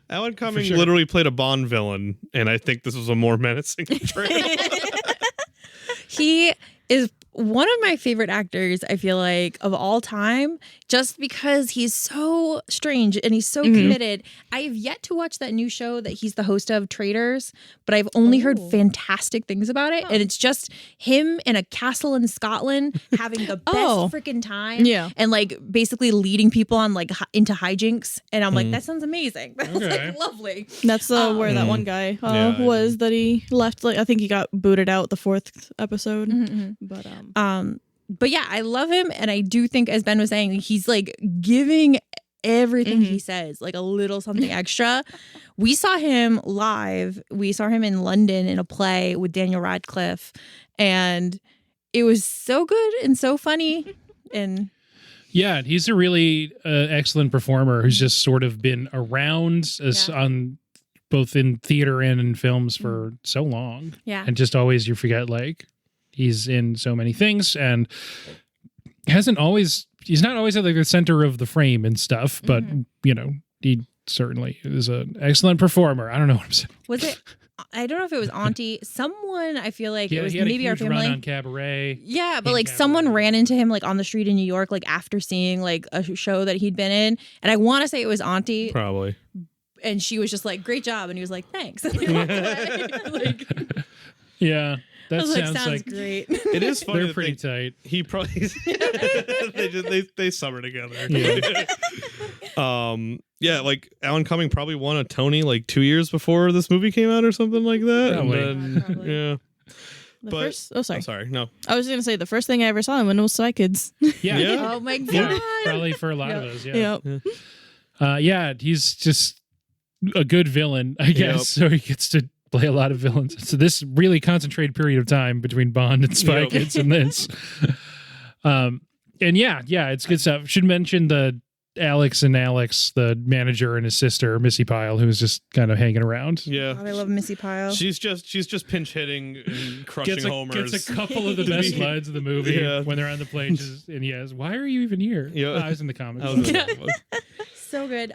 Alan Cumming literally played a Bond villain, and I think this was a more menacing portrayal. He is one of my favorite actors, I feel like, of all time, just because he's so strange and he's so committed. I have yet to watch that new show that he's the host of, Traitors, but I've only heard fantastic things about it. And it's just him in a castle in Scotland having the best freaking time. Yeah. And like basically leading people on like into hijinks. And I'm like, that sounds amazing. That's like lovely. That's where that one guy was that he left. Like, I think he got booted out the 4th episode. But yeah, I love him, and I do think, as Ben was saying, he's like giving everything he says like a little something extra. We saw him live. We saw him in London in a play with Daniel Radcliffe, and it was so good and so funny. And yeah, he's a really excellent performer who's just sort of been around on both in theater and in films for so long. Yeah, and just always you forget like. He's in so many things and he's not always at like the center of the frame and stuff, but you know, he certainly is an excellent performer. I don't know what I'm saying. Was it? I don't know if it was Auntie. Someone, I feel like he it was had maybe a our huge family. Run on Cabaret. Yeah, but like Cabaret. someone ran into him like on the street in New York, like after seeing like a show that he'd been in, and I want to say it was Auntie. Probably. And she was just like, "Great job," and he was like, "Thanks." And they walked away. Like, yeah. That sounds great. It is funny. They're pretty tight. He probably they summer together. Yeah. Like Alan Cumming probably won a Tony like 2 years before this movie came out or something like that. Probably. And then, Probably. Sorry. No. I was going to say the first thing I ever saw him in was Spy Kids. Yeah. Yeah. Oh my god! Yeah, probably for a lot of us. Yeah. Yep. He's just a good villain, I guess. Yep. So he gets to play a lot of villains. So this really concentrated period of time between Bond and Spy Yep. Kids and this. And it's good stuff. Should mention the Alex, the manager, and his sister, Missi Pyle, who's just kind of hanging around. Yeah. God, I love Missi Pyle. She's just pinch hitting and crushing homers. Gets a couple of the best lines of the movie when they're on the plane. And he has, "Why are you even here?" Yeah. I was in the comics. So good.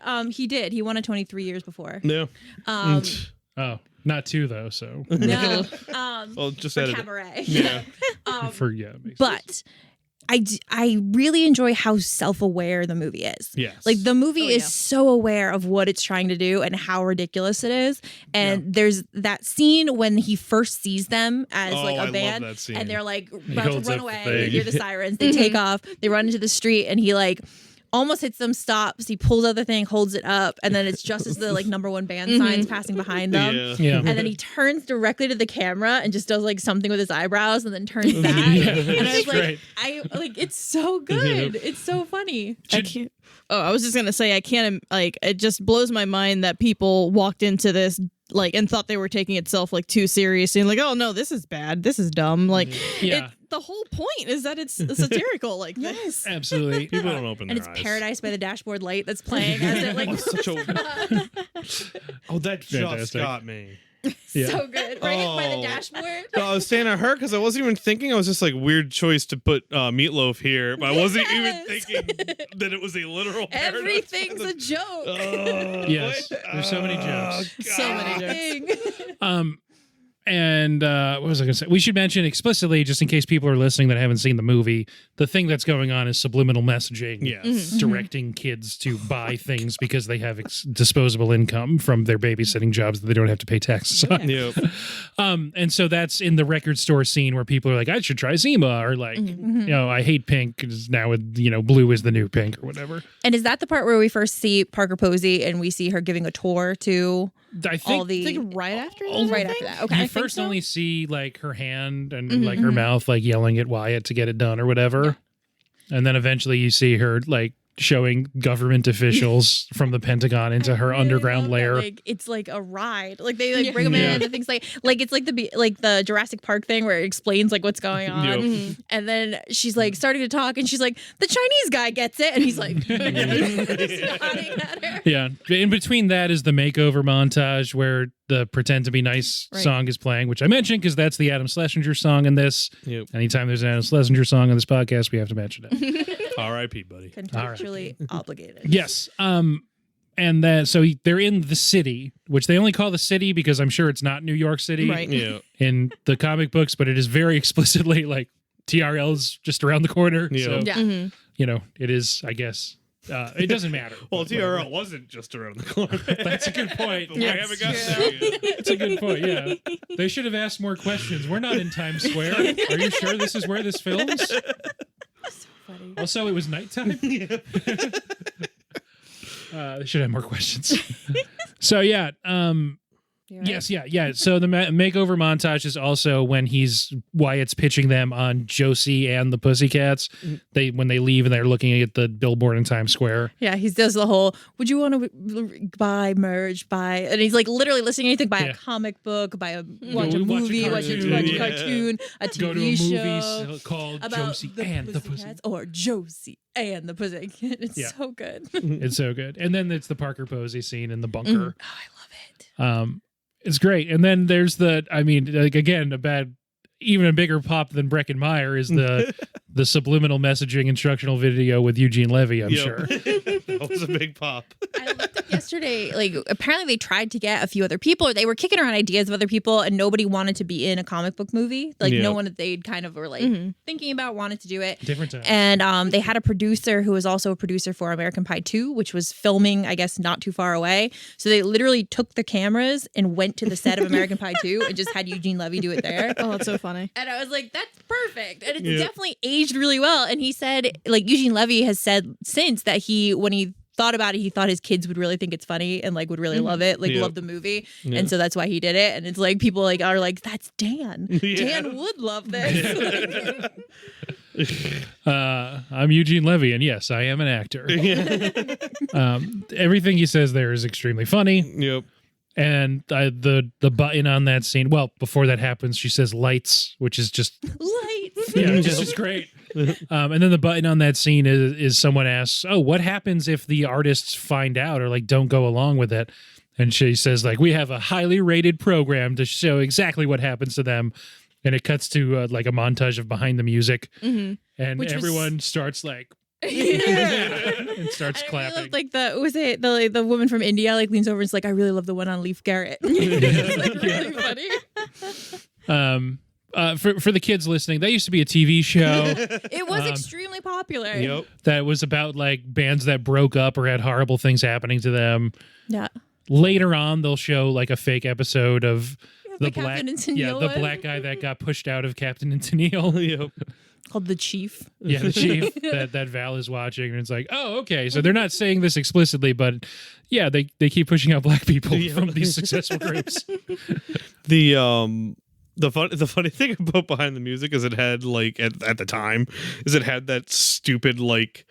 He won a Tony 3 years before. Yeah. Oh, not 2 though. So No. Well, just for edit it. Cabaret. Yeah. makes sense. But I really enjoy how self-aware the movie is. Yes. Like the movie is so aware of what it's trying to do and how ridiculous it is. And there's that scene when he first sees them as like a I band, love that scene. and they're like about to holds run up the away. thing. They hear the sirens. They take off. They run into the street, and he like almost hits them, stops. He pulls out the thing, holds it up, and then it's just as the like #1 band signs passing behind them. Yeah. And then he turns directly to the camera and just does like something with his eyebrows, and then turns back. Yeah, And I was great. it's so good. It's so funny. I can't. Oh, I was just gonna say I can't. Like, it just blows my mind that people walked into this like and thought they were taking itself like too seriously and like, oh no, this is bad, this is dumb. Like, the whole point is that it's satirical. Like, Yes, absolutely. People don't open and their it's eyes. Paradise by the Dashboard Light that's playing as it like Such a that just Fantastic. got me. so good. Right by the Oh. dashboard. No, I was saying I heard because I wasn't even thinking. I was just like, weird choice to put meatloaf here, but I wasn't even Yes. thinking that it was a literal. Paradise. Everything's a joke. Yes, there's so many jokes. So many jokes. Um, And what was I going to say? We should mention explicitly, just in case people are listening that haven't seen the movie, the thing that's going on is subliminal messaging. Yes. Directing kids to buy things because they have disposable income from their babysitting jobs that they don't have to pay taxes on. Yep. And so that's in the record store scene where people are like, I should try Zima, or like, I hate pink because now blue is the new pink or whatever. And is that the part where we first see Parker Posey and we see her giving a tour to I think all the... I think right after that. Right after that. Okay. you I think first so. only see like her hand and like her mouth like yelling at Wyatt to get it done or whatever. And then eventually you see her like showing government officials from the Pentagon into her underground lair. Like, it's like a ride. Like they bring them in and things like it's like the Jurassic Park thing where it explains like what's going on. Yep. And then she's like starting to talk and she's like, the Chinese guy gets it, and he's like just nodding at her. Yeah. In between that is the makeover montage where the Pretend to Be Nice song is playing, which I mentioned because that's the Adam Schlesinger song in this. Yep. Anytime there's an Adam Schlesinger song on this podcast, we have to mention it. R.I.P. buddy. Contractually obligated. Yes. And then so they're in the city, which they only call the city because I'm sure it's not New York City Right. Yeah. in the comic books, but it is very explicitly like TRL's just around the corner. Yeah. So, Yeah. it is, I guess. It doesn't matter. Well, But TRL wasn't just around the corner. That's a good point. I haven't got there yet. That's a good point. Yeah. They should have asked more questions. We're not in Times Square. Are you sure this is where this films? Funny. Also, it was nighttime. They should have more questions. So yeah, yes, yeah. So the makeover montage is also when Wyatt's pitching them on Josie and the Pussycats. When they leave and they're looking at the billboard in Times Square. Yeah, he does the whole, would you want to buy, merge, buy? And he's like literally listing anything, buy a comic book, watch a movie, watch a cartoon, a TV Go to a show. movie called About Josie the and the Pussycats, Pussy. or Josie and the Pussycats. It's so good. It's so good. And then it's the Parker Posey scene in the bunker. Oh, I love it. It's great. And then there's even a bigger pop than Breckenmeyer is the subliminal messaging instructional video with Eugene Levy, I'm sure. That was a big pop. I looked up yesterday, like apparently they tried to get a few other people, or they were kicking around ideas of other people, and nobody wanted to be in a comic book movie. Like no one that they'd kind of were like thinking about wanted to do it. Different time. And they had a producer who was also a producer for American Pie 2, which was filming, I guess, not too far away. So they literally took the cameras and went to the set of American Pie 2 and just had Eugene Levy do it there. Oh, that's so funny. And I was like, that's perfect. And it's definitely aged really well. And he said, like, Eugene Levy has said since that when he thought about it, he thought his kids would really think it's funny and like would really love it, like love the movie. And so that's why he did it. And it's like people like are like, that's Dan. Dan would love this. I'm Eugene Levy, and yes, I am an actor. Everything he says there is extremely funny. Yep. And the button on that scene, well, before that happens, she says lights, which is just Lights. yeah, it's just great. And then the button on that scene is someone asks, "Oh, what happens if the artists find out or like don't go along with it?" And she says, "Like we have a highly rated program to show exactly what happens to them." And it cuts to like a montage of behind the music, and everyone starts like. And starts clapping. Really loved, like the woman from India like leans over and is like, I really love the one on Leif Garrett. It's like really funny. For the kids listening, that used to be a TV show. It was extremely popular. Yep. That was about like bands that broke up or had horrible things happening to them. Yeah. Later on, they'll show like a fake episode of the black, Captain and Tennille one. black guy that got pushed out of Captain and Tennille. Yep. Called The Chief. Yeah, the chief that Val is watching, and it's like, oh, okay. So they're not saying this explicitly, but they keep pushing out black people from these successful groups. The funny thing about Behind the Music is it had like at the time is it had that stupid like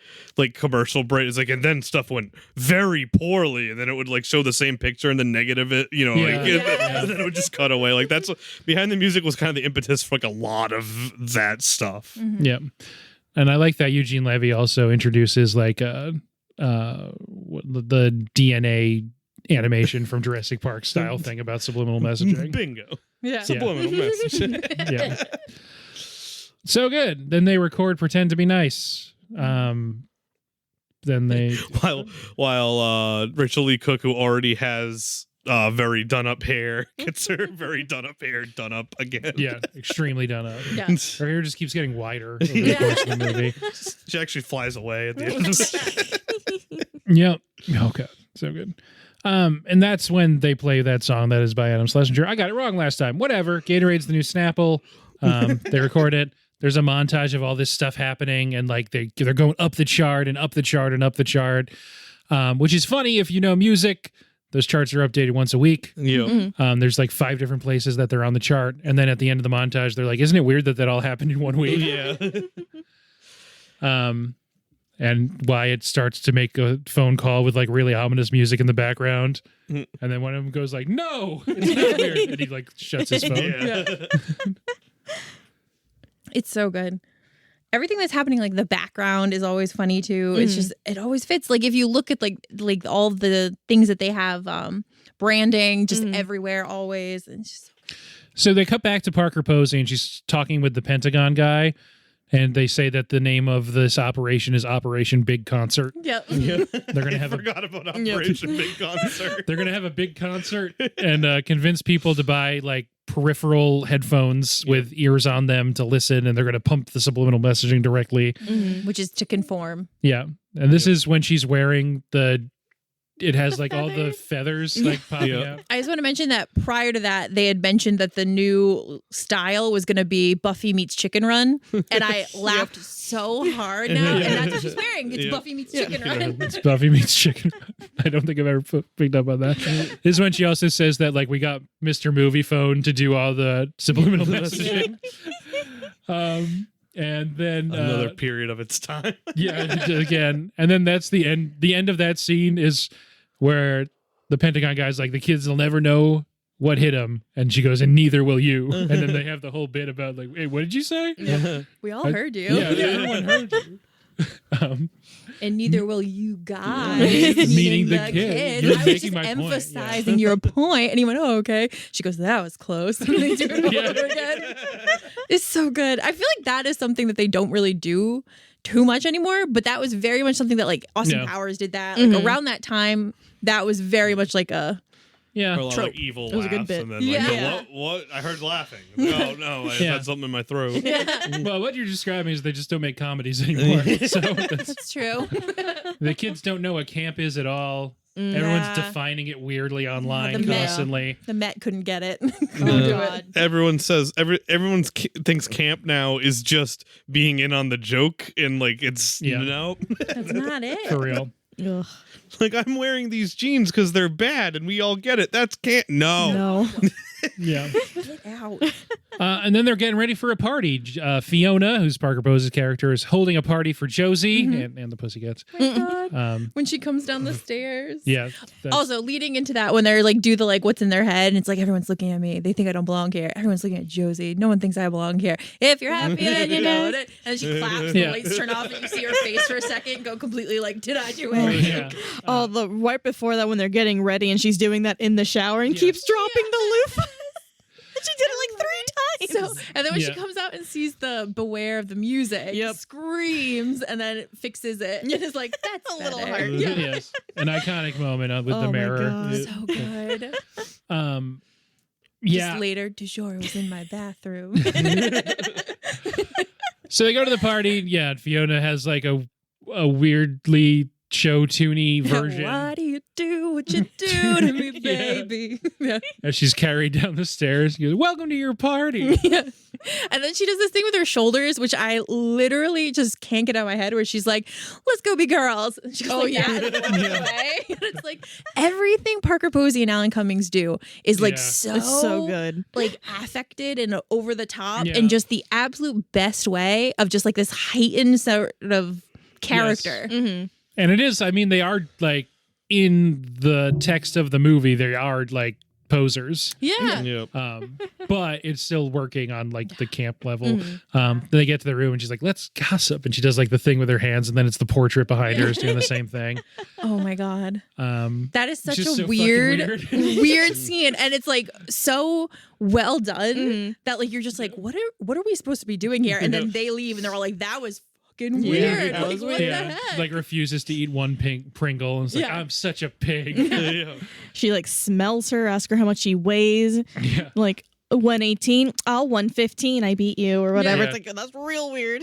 commercial break. It's like, and then stuff went very poorly, and then it would like show the same picture and the negative and then it would just cut away. Like that's Behind the Music was kind of the impetus for like a lot of that stuff. Mm-hmm. Yeah, and I like that Eugene Levy also introduces like the DNA animation from Jurassic Park style thing about subliminal messaging. Bingo. Yeah. Subliminal message. Yeah. So good. Then they record Pretend to Be Nice. Then they while Rachel Lee Cook, who already has very done up hair. Gets her very done up hair done up again. Yeah, extremely done up. Yeah. Her hair just keeps getting wider over the course of the movie. She actually flies away at the end of the Yep. Oh god, so good. And that's when they play that song that is by Adam Schlesinger. I got it wrong last time. Whatever. Gatorade's the new Snapple. They record it. There's a montage of all this stuff happening, and like they're going up the chart and up the chart and up the chart, which is funny if you know music. Those charts are updated once a week. Yeah. There's like 5 different places that they're on the chart, and then at the end of the montage, they're like, "Isn't it weird that all happened in 1 week?" Yeah. And Wyatt starts to make a phone call with like really ominous music in the background, and then one of them goes like, "No, it's not weird," and he like shuts his phone. Yeah. It's so good. Everything that's happening, like the background is always funny too. It's just, it always fits. Like if you look at like all the things that they have, branding just everywhere, always. And it's just So they cut back to Parker Posey, and she's talking with the Pentagon guy, and they say that the name of this operation is Operation Big Concert. Yep. They're gonna have forgot about Operation Big Concert. They're gonna have a big concert and convince people to buy like peripheral headphones with ears on them to listen, and they're gonna pump the subliminal messaging directly, which is to conform. Yeah, and this is when she's wearing it has like all the feathers like popping out. I just want to mention that prior to that, they had mentioned that the new style was going to be Buffy meets Chicken Run. And I laughed so hard now. And that's what she's wearing. It's Buffy meets Chicken Run. It's Buffy meets Chicken Run. I don't think I've ever picked up on that. This is when she also says that like we got Mr. Movie Phone to do all the subliminal messaging. And then another period of its time. Yeah, again. And then that's the end. The end of that scene is where the Pentagon guy's like, the kids will never know what hit them. And she goes, and neither will you. And then they have the whole bit about like, hey, what did you say? Yeah. We all heard you. Yeah, everyone heard you. And neither will you guys. Meaning the kids. You're I was making just my point. emphasizing your point. And he went, oh, okay. She goes, that was close. And they do it all over again. It's so good. I feel like that is something that they don't really do too much anymore, but that was very much something that like Austin Powers did that. Like around that time, that was very much like a Yeah. Or a lot of like evil laughs, was a good bit. and then like, what? I heard laughing. No, I had something in my throat. Well, what you're describing is they just don't make comedies anymore. So That's true. the kids don't know what camp is at all. Everyone's defining it weirdly online constantly. The Met couldn't get it. Everyone says everyone thinks camp now is just being in on the joke, and like it's no, That's not it. For real. Ugh. like I'm wearing these jeans because they're bad, and we all get it. That's can't. No. Yeah. Get out. And then they're getting ready for a party. Fiona, who's Parker Posey's character, is holding a party for Josie and the Pussycats. Oh my God. When she comes down the stairs. Yeah. Also, leading into that, when they're like, do the like, what's in their head, and it's like, everyone's looking at me. They think I don't belong here. Everyone's looking at Josie. No one thinks I belong here. If you're happy, then you know it. And she claps, the lights turn off, and you see her face for a second go completely like, did I do it? Yeah. Oh, the right before that when they're getting ready and she's doing that in the shower and keeps dropping the loofahs. She did it like 3 times. So, and then when she comes out and sees the beware of the music, screams and then fixes it. And is like, that's a little better. hard. Yes. An iconic moment with the mirror. God. So good. Yeah. Just later, du jour was in my bathroom. So they go to the party. Yeah. Fiona has like a weirdly show-tuney version. Why do you do what you do to me, baby? Yeah. As she's carried down the stairs, she goes, welcome to your party. Yeah. And then she does this thing with her shoulders, which I literally just can't get out of my head, where she's like, let's go be girls. And she goes and then walks away. And it's like everything Parker Posey and Alan Cummings do is like It's so good. like affected and over the top and just the absolute best way of just like this heightened sort of character. Yes. Mm-hmm. And it is, I mean, they are like in the text of the movie, they are like posers. Yeah. Yep. But it's still working on like the camp level. Then they get to the room and she's like, let's gossip. And she does like the thing with her hands, and then it's the portrait behind her is doing the same thing. Oh my God. That is such a so weird scene. And it's like so well done that like you're just like, what are we supposed to be doing here? And then they leave and they're all like, that was fucking weird. that was Like, what weird. the heck? Like refuses to eat one Pringle and it's like, I'm such a pig. Yeah. She like smells her, asks her how much she weighs. Yeah. Like 118, 115, I beat you or whatever. Yeah. It's like that's real weird.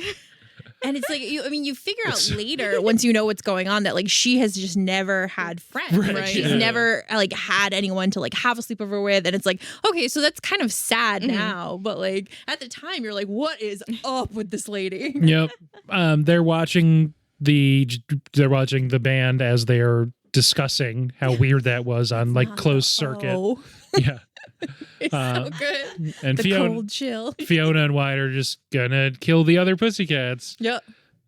And it's like, you figure out later, once you know what's going on, that like she has just never had friends. Right, Like, she's yeah. never like had anyone to like have a sleepover with. And it's like, okay, so that's kind of sad now. But like at the time, you're like, what is up with this lady? Yep. They're watching the band as they're discussing how weird that was on like closed circuit. Oh, Yeah. it's so good. And The cold chill. Fiona and Wyatt are just gonna kill the other Pussycats. Yep.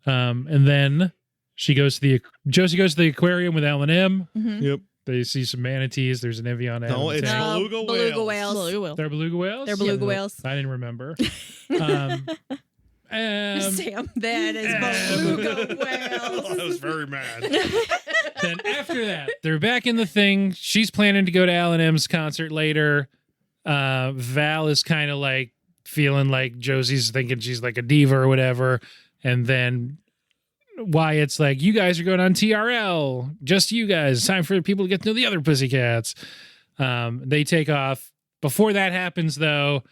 And then Josie goes to the aquarium with L&M. Yep. They see some manatees. There's an Evian. No, it's tank. beluga whales. whales. They're beluga whales. They're beluga whales. I didn't remember. Sam, that is beluga whales. I was very mad. Then after that, they're back in the thing. She's planning to go to L&M's concert later. Val is kind of like feeling like Josie's thinking she's like a diva or whatever. And then Wyatt's like, you guys are going on TRL. Just you guys. It's time for people to get to know the other Pussycats. They take off. Before that happens, though,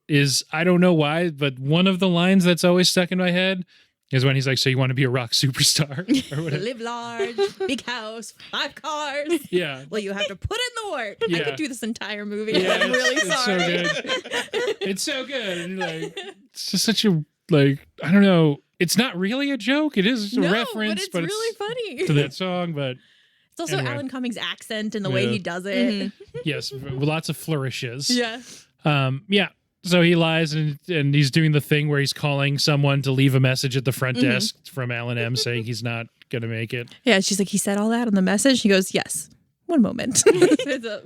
is I don't know why, but one of the lines that's always stuck in my head is when he's like, so you want to be a rock superstar or whatever. Live large, big house, 5 cars. Yeah. Well, you have to put in the work. I Yeah. could do this entire movie. Yeah, I'm really it's sorry. so good. It's so good. And like, it's just such a, like, I don't know. It's not really a joke. It is a reference, but it's really funny. to that song. But It's also Anyway. Alan Cumming's accent and the way Yeah. he does it. yes, lots of flourishes. Yeah. Yeah. So he lies and he's doing the thing where he's calling someone to leave a message at the front desk from L&M saying he's not going to make it. Yeah, she's like, he said all that on the message. He goes, yes. One moment. It's a-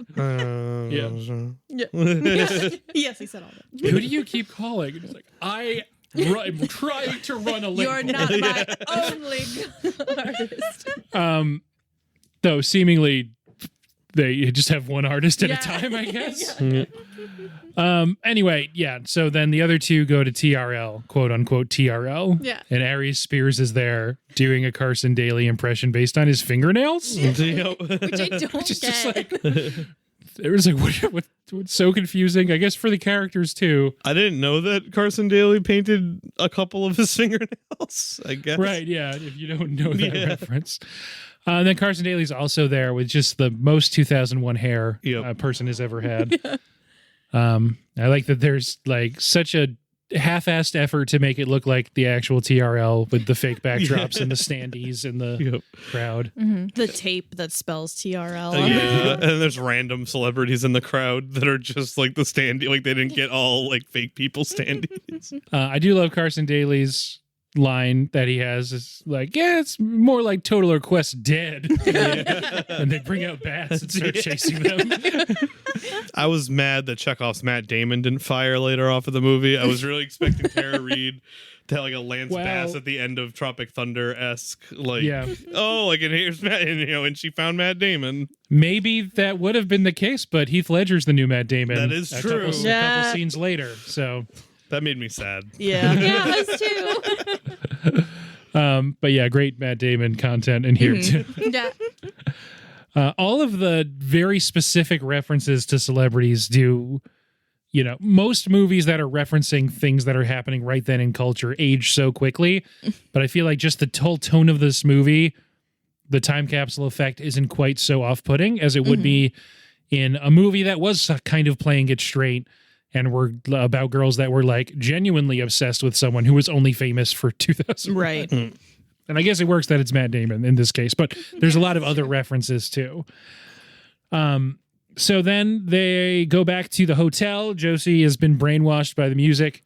Yes, he said all that. Who do you keep calling? And he's like, I'm trying to run a link. You're not my only artist. Though seemingly they just have one artist at a Yeah. time, I guess. Yeah. Anyway, yeah. So then the other two go to TRL, quote unquote TRL. Yeah. And Aries Spears is there doing a Carson Daly impression based on his fingernails. Which I don't Which is get. just like, it was like, what's so confusing? I guess for the characters too. I didn't know that Carson Daly painted a couple of his fingernails, I guess. Right. Yeah. If you don't know that Yeah. reference. And then Carson Daly's also there with just the most 2001 hair Yep. a person has ever had. I like that there's like such a half-assed effort to make it look like the actual TRL with the fake backdrops and the standees in the Yep. crowd. The tape that spells TRL. Yeah, and there's random celebrities in the crowd that are just like the standee, like they didn't get all like fake people standees. I do love Carson Daly's line that he has is like, yeah, it's more like Total Request Dead. And they bring out bats and start chasing them. I was mad that Chekhov's Matt Damon didn't fire later off of the movie. I was really expecting Tara Reid to have like a Lance Wow. Bass at the end of Tropic Thunder-esque, like, Yeah. oh, like, and here's Matt, and she found Matt Damon. Maybe that would have been the case, but Heath Ledger's the new Matt Damon. That is a true. Couple, a Yeah. couple scenes later. So, That made me sad. Yeah. Yeah, us too. but yeah, great Matt Damon content in here too. Yeah. All of the very specific references to celebrities do, you know, most movies that are referencing things that are happening right then in culture age so quickly. But I feel like just the whole tone of this movie, the time capsule effect isn't quite so off-putting as it would be in a movie that was kind of playing it straight and were about girls that were like genuinely obsessed with someone who was only famous for 2000. Right. And I guess it works that it's Matt Damon in this case, but there's a lot of other references too. So then they go back to the hotel. Josie has been brainwashed by the music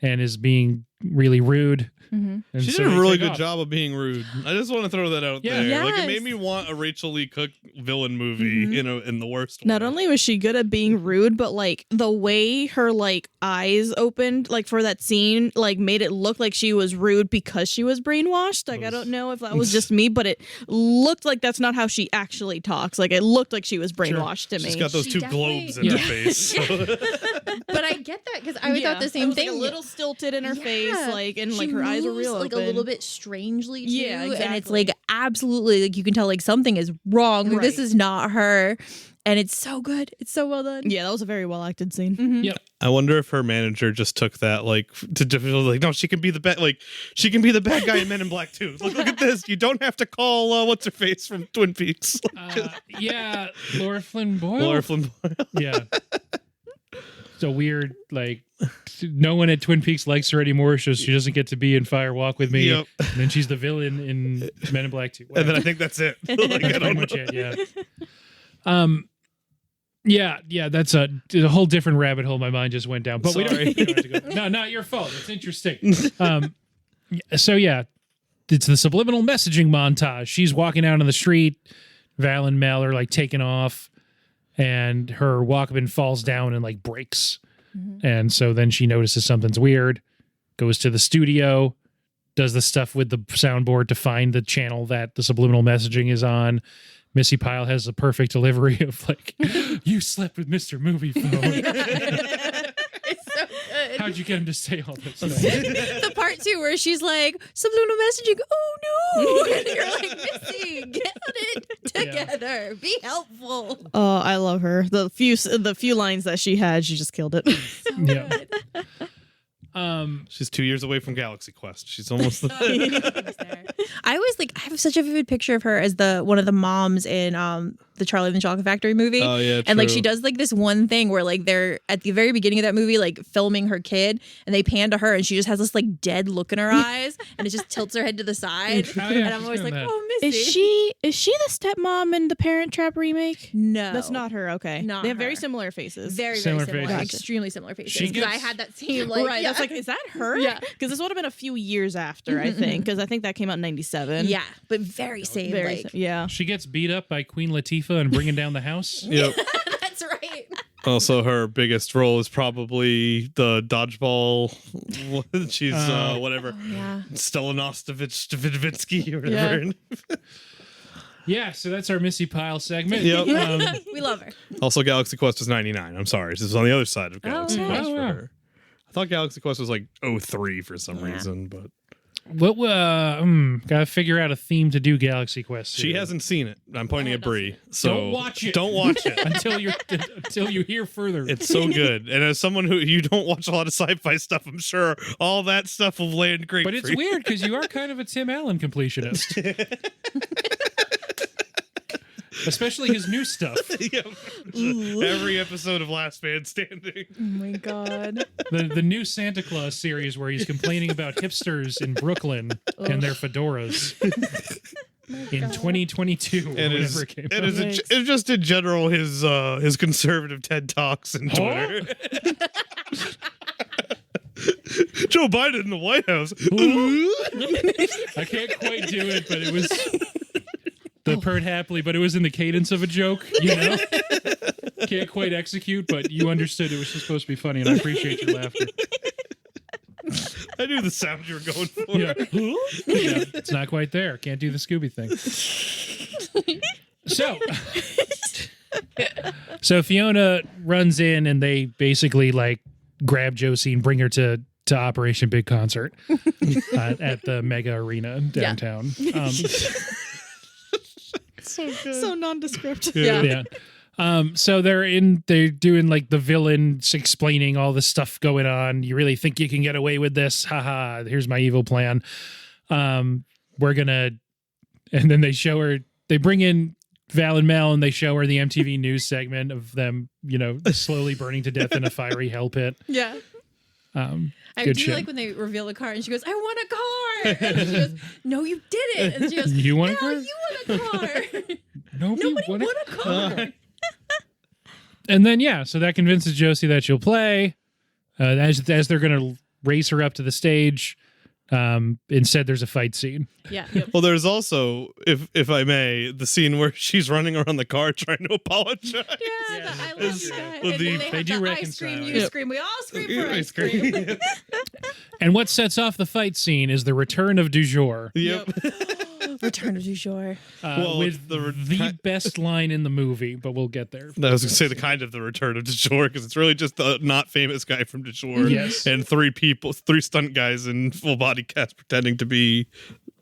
and is being really rude. And She so did a they really take good off. job of being rude. I just want to throw that out Yeah. there. Like, it made Yes. me want a Rachel Lee Cook villain movie, in the worst Not way. only was she good at being rude, but like the way her like eyes opened, like for that scene, like made it look like she was rude because she was brainwashed. Like I don't know if that was just me, but it looked like that's not how she actually talks. Like it looked like she was brainwashed to me. She's got those She two definitely- globes in her face. But I get that because I thought the It same was, thing. like, a little stilted in her face, like, and She like her eyes were real moves, like open. a little bit strangely too. Yeah, And it's exactly. like absolutely like you can tell like something is wrong. Like, this Right. is not her. And it's so good. It's so well done. Yeah, that was a very well acted scene. Mhm. Yep. I wonder if her manager just took that like like no, she can be the bad she can be the bad guy in Men in Black too. Look at this. You don't have to call what's her face from Twin Peaks. Yeah, Laura Flynn Boyle. Laura Flynn Boyle. Yeah. It's a weird, like, no one at Twin Peaks likes her anymore, so she doesn't get to be in Fire Walk with Me. Yep. And then she's the villain in Men in Black 2. And then I think that's it. Like, I That's pretty don't much know. it, yeah. Yeah, that's a whole different rabbit hole my mind just went down. But we don't have to go. No, not your fault. It's interesting. So yeah, it's the subliminal messaging montage. She's walking out on the street. Val and Mel are like taking off, and her Walkman falls down and like breaks. And so then she notices something's weird, goes to the studio, does the stuff with the soundboard to find the channel that the subliminal messaging is on. Missi Pyle has the perfect delivery of like, you slept with Mr. Movie Phone. It's so good. How'd you get him to say all this stuff? The part too where she's like subliminal messaging. Oh no! And you're like, Missy, get it together. Be helpful. Oh, I love her. The few lines that she had, she just killed it. So Yeah. good. She's 2 years away from Galaxy Quest. She's almost there. I always like. I have such a vivid picture of her as one of the moms in the Charlie and the Chocolate Factory movie. Oh yeah, And like true. she does like this one thing where like they're at the very beginning of that movie like filming her kid and they pan to her and she just has this like dead look in her eyes and it just tilts her head to the side. Oh, yeah, And I'm she's always doing like, that. oh, Missy. Is she the stepmom in the Parent Trap remake? No, That's not her. Okay, Not they have very her. similar faces. very Similar very similar, faces. extremely similar faces. She Because I gets- had that same like right. yeah. That's like, is that her? Yeah. Because this would have been a few years after, I think, because I think that came out in '97. yeah, but very same. Very. Like, Yeah. She gets beat up by Queen Latifah and bringing down the house. Yep. that's right. Also, her biggest role is probably the dodgeball. She's whatever. Oh, yeah. Stelinostovich or whatever. Yeah, so that's our Missi Pyle segment. Yep. We love her. Also, Galaxy Quest was 99. I'm sorry. This is on the other side of Galaxy Oh, Quest oh, for yeah. her. I thought Galaxy Quest was like 03 for some reason, but What? Gotta figure out a theme to do Galaxy Quest. she to. hasn't seen it. I'm pointing I at have not Bree. So Don't watch it. Don't watch it. until you hear further. It's so good. And as someone who you don't watch a lot of sci-fi stuff, I'm sure all that stuff will land great. But for it's you. weird because you are kind of a Tim Allen completionist. Especially his new stuff. Yeah. Every episode of Last Man Standing. Oh my god. The new Santa Claus series where he's complaining about hipsters in Brooklyn and their fedoras in 2022 or And whenever it came out. it's just in general his conservative TED Talks and Twitter. Joe Biden in the White House. I can't quite do it, but it was the pert happily, but it was in the cadence of a joke, you know? Can't quite execute, but you understood it was supposed to be funny, and I appreciate your laughter. I knew the sound you were going for. Yeah. Yeah, it's not quite there. Can't do the Scooby thing. So Fiona runs in and they basically like grab Josie and bring her to Operation Big Concert at the Mega Arena downtown. So good. So nondescript. Yeah. So they're doing like the villains explaining all the stuff going on. You really think you can get away with this? Haha, here's my evil plan. We're gonna, and then they show her, they bring in Val and Mel and they show her the MTV news segment of them, you know, slowly burning to death in a fiery hell pit. Yeah. I Good do shit. like when they reveal the car and she goes, I want a car. And she goes, no, you didn't. And she goes, You want a yeah, car? you want a car. Nobody want a car. And then, yeah, so that convinces Josie that she'll play. As they're going to race her up to the stage, instead there's a fight scene. Yeah. Well, there's also, if I may, the scene where she's running around the car trying to apologize. Yeah, Yeah, I love is- that. with And the- then they have do the I reconcile scream, it. you Yep. scream. We all scream for Ice ice cream. cream. And what sets off the fight scene is the return of Du Jour. Yep. Return of du jour. With the best line in the movie, but we'll get there. I was going to say the kind of the return of DeJour because it's really just the not famous guy from DeJour Yes. and three stunt guys in full body cast pretending to be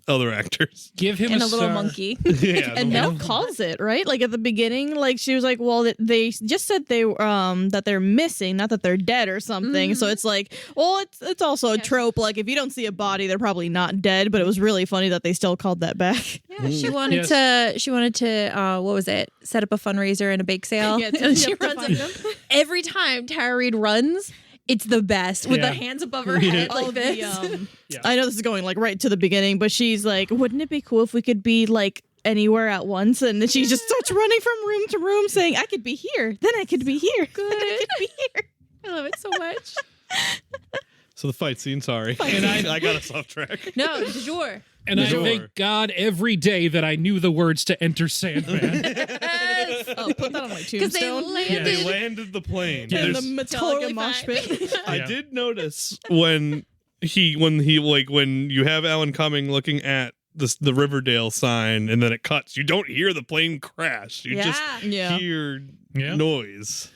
other actors. Give him And a star. little monkey. Yeah, And Mel calls it, right? Like at the beginning, like she was like, well, they just said that they're missing, not that they're dead or something. So it's like, well, it's also a trope. Like if you don't see a body, they're probably not dead, but it was really funny that they still called that back. Yeah, she wanted to what was it? Set up a fundraiser and a bake sale. Yeah, and she to runs find it. Every time Tara Reid runs, it's the best with the hands above her head like this. I know this is going like right to the beginning, but she's like, wouldn't it be cool if we could be like anywhere at once? And then she just starts running from room to room saying, I could be here, then I could be here, Good. then I could be here. I love it so much. So the fight scene, sorry. I got us off track. No, du jour. And I Sure. thank God every day that I knew the words to Enter Sandman. Oh, put that on my Because they tombstone. landed. They landed the plane. Yeah, And there's- the Metallica Totally mosh fine. pit. I Yeah. did notice when you have Alan Cumming looking at the Riverdale sign and then it cuts, you don't hear the plane crash. You just Yeah. hear Yeah. noise.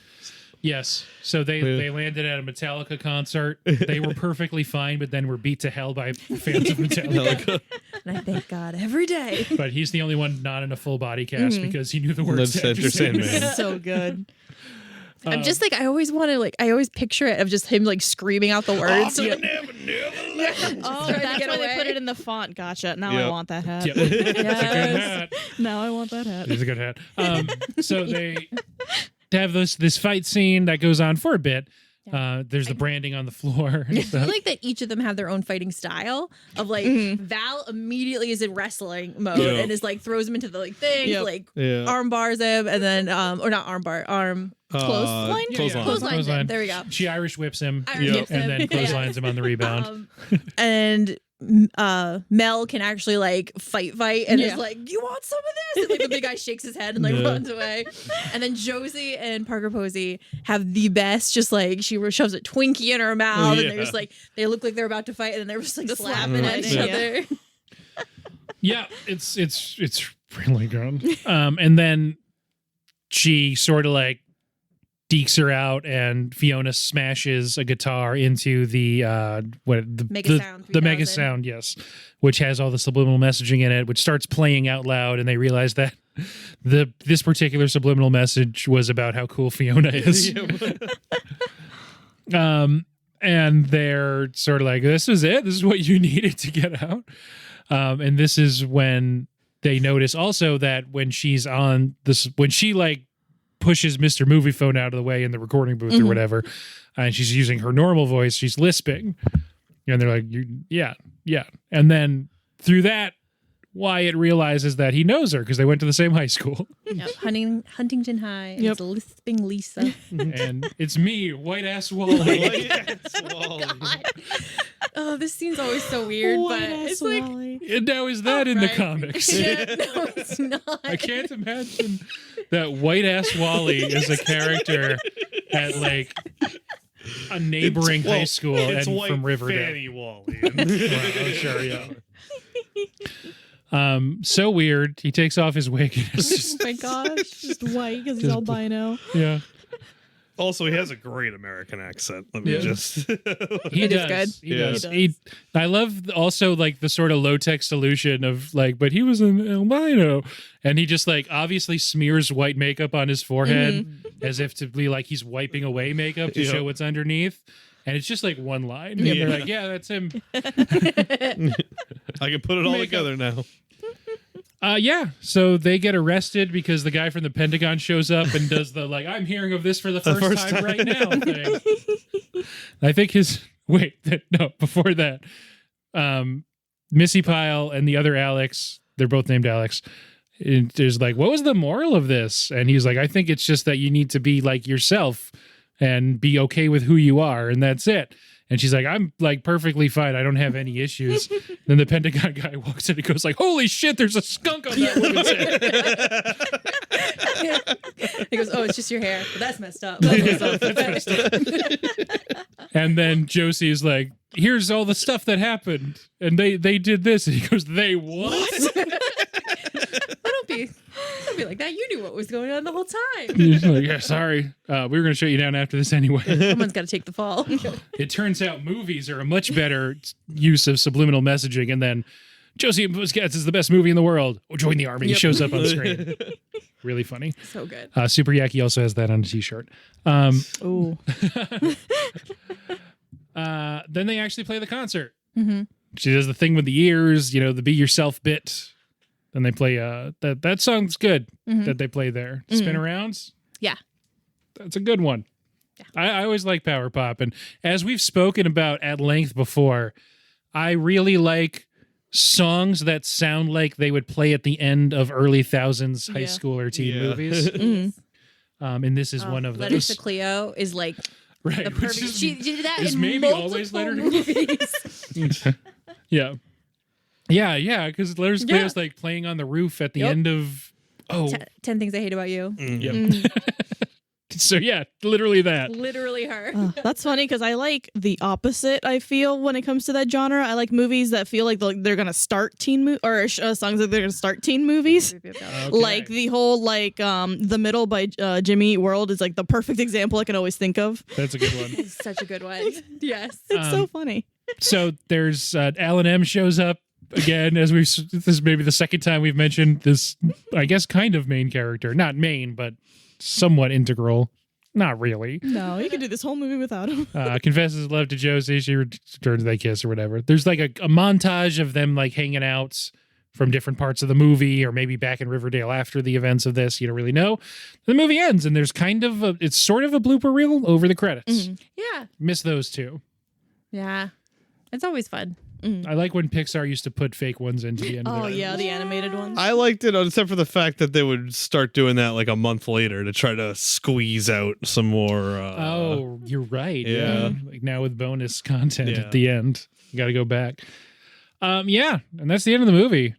Yes. So they landed at a Metallica concert. They were perfectly fine, but then were beat to hell by fans of Metallica. And I thank God every day. But he's the only one not in a full body cast because he knew the words to That's Enter Sandman. Sandman. So good. I'm just like, I always picture it of just him like screaming out the words. Oh, So, never Oh, Trying to that's get why they away. put it in the font. Gotcha. Now I Yep. want that hat. Yep. It's a good Yes. hat. Now I want that hat. It's a good hat. So they have this fight scene that goes on for a bit. There's the branding on the floor. And I stuff. feel like that each of them have their own fighting style of like Val immediately is in wrestling mode Yeah. and is like throws him into the like thing, Yep. like Yeah. arm bars him and then or not arm bar, Clothesline? Clothesline. clotheslines him. There we go. She Irish whips him Irish whips and him. then clotheslines him on the rebound. And Mel can actually like fight and is like, "You want some of this?" And like the big guy shakes his head and like runs away. And then Josie and Parker Posey have the best, just like she shoves a Twinkie in her mouth, and they're just like they look like they're about to fight, and then they're just like slapping at each Yeah. other. Yeah, it's really good. And then she sort of like dekes her out, and Fiona smashes a guitar into the Mega Sound the Mega 3000. Sound, yes, which has all the subliminal messaging in it, which starts playing out loud, and they realize that this particular subliminal message was about how cool Fiona is. And they're sort of like, this is it. This is what you needed to get out. And this is when they notice also that when she's on this, when she like pushes Mr. Movie Phone out of the way in the recording booth or whatever, and she's using her normal voice, she's lisping. And they're like, yeah. And then through that, Wyatt realizes that he knows her because they went to the same high school. Yep. Huntington High. And Yep. it's lisping Lisa. And it's me, white ass Wally. Oh, this scene's always so weird, but it's like And now is that in the right. comics? Yeah, no, it's not. I can't imagine that white ass Wally is a character at like a neighboring high school it's and white from Riverdale. Fanny Wally. Well, I'm sure, yeah. So weird. He takes off his wig. And it's just, Oh my gosh. Just white because he's Just albino. yeah, Also, he has a great American accent. Let me Yeah. just. he It is does. good. He Yeah. does. He does. I love also like the sort of low tech solution of like, but he was an albino, and he just like obviously smears white makeup on his forehead as if to be like he's wiping away makeup to Yep. show what's underneath. And it's just like one line. Yeah. And they're like, yeah, that's him. I can put it all Makeup. together now. Yeah. So they get arrested because the guy from the Pentagon shows up and does the like, I'm hearing of this for the first time right now thing. I think before that, Missi, Pyle, and the other Alex, they're both named Alex, is like, what was the moral of this? And he's like, I think it's just that you need to be like yourself and be okay with who you are, and that's it. And she's like, I'm like perfectly fine. I don't have any issues. Then the Pentagon guy walks in and goes like, holy shit, there's a skunk on that woman's head. He goes, "Oh, it's just your hair, but that's messed up." And then Josie is like, here's all the stuff that happened. And they did this. And he goes, they what? talking like that. You knew what was going on the whole time. You're just like, yeah, sorry. We were going to shut you down after this anyway. Someone's got to take the fall. It turns out movies are a much better use of subliminal messaging, and then Josie and Pussycats is the best movie in the world. Oh, join the army. He shows up on screen. Really funny. So good. Super Yaki also has that on a t-shirt. Ooh. Then they actually play the concert. Mm-hmm. She does the thing with the ears, the be yourself bit. Then they play that song's good that they play there. Spin arounds. Yeah. That's a good one. Yeah. I always like power pop. And as we've spoken about at length before, I really like songs that sound like they would play at the end of early thousands high school or teen movies. And this is one of those. Letters to Cleo is like right, the perfect. She did that is in maybe multiple always Letter to movies. Yeah, because Letters to Cleo is like playing on the roof at the end of 10 Things I Hate About You. Yep. So yeah, literally that. Literally her. That's funny because I like the opposite. I feel when it comes to that genre, I like movies that feel like they're gonna start teen songs that they're gonna start teen movies. Okay. Like the whole The Middle by Jimmy Eat World is like the perfect example I can always think of. That's a good one. It's such a good one. Yes. It's so funny. So there's Alan M shows up again as this is maybe the second time we've mentioned this, I guess, kind of main character, not main, but somewhat integral. Not really. No, you could do this whole movie without him. Confesses love to Josie. She returns, they kiss or whatever. There's like a montage of them like hanging out from different parts of the movie, or maybe back in Riverdale after the events of this. You don't really know. The movie ends, and there's it's sort of a blooper reel over the credits. Mm-hmm. Yeah. Miss those two. Yeah. It's always fun. I like when Pixar used to put fake ones into the end of it. Oh, yeah, the animated ones. I liked it, except for the fact that they would start doing that like a month later to try to squeeze out some more. Oh, you're right. Yeah. Like now with bonus content Yeah. at the end. You got to go back. Yeah, and that's the end of the movie.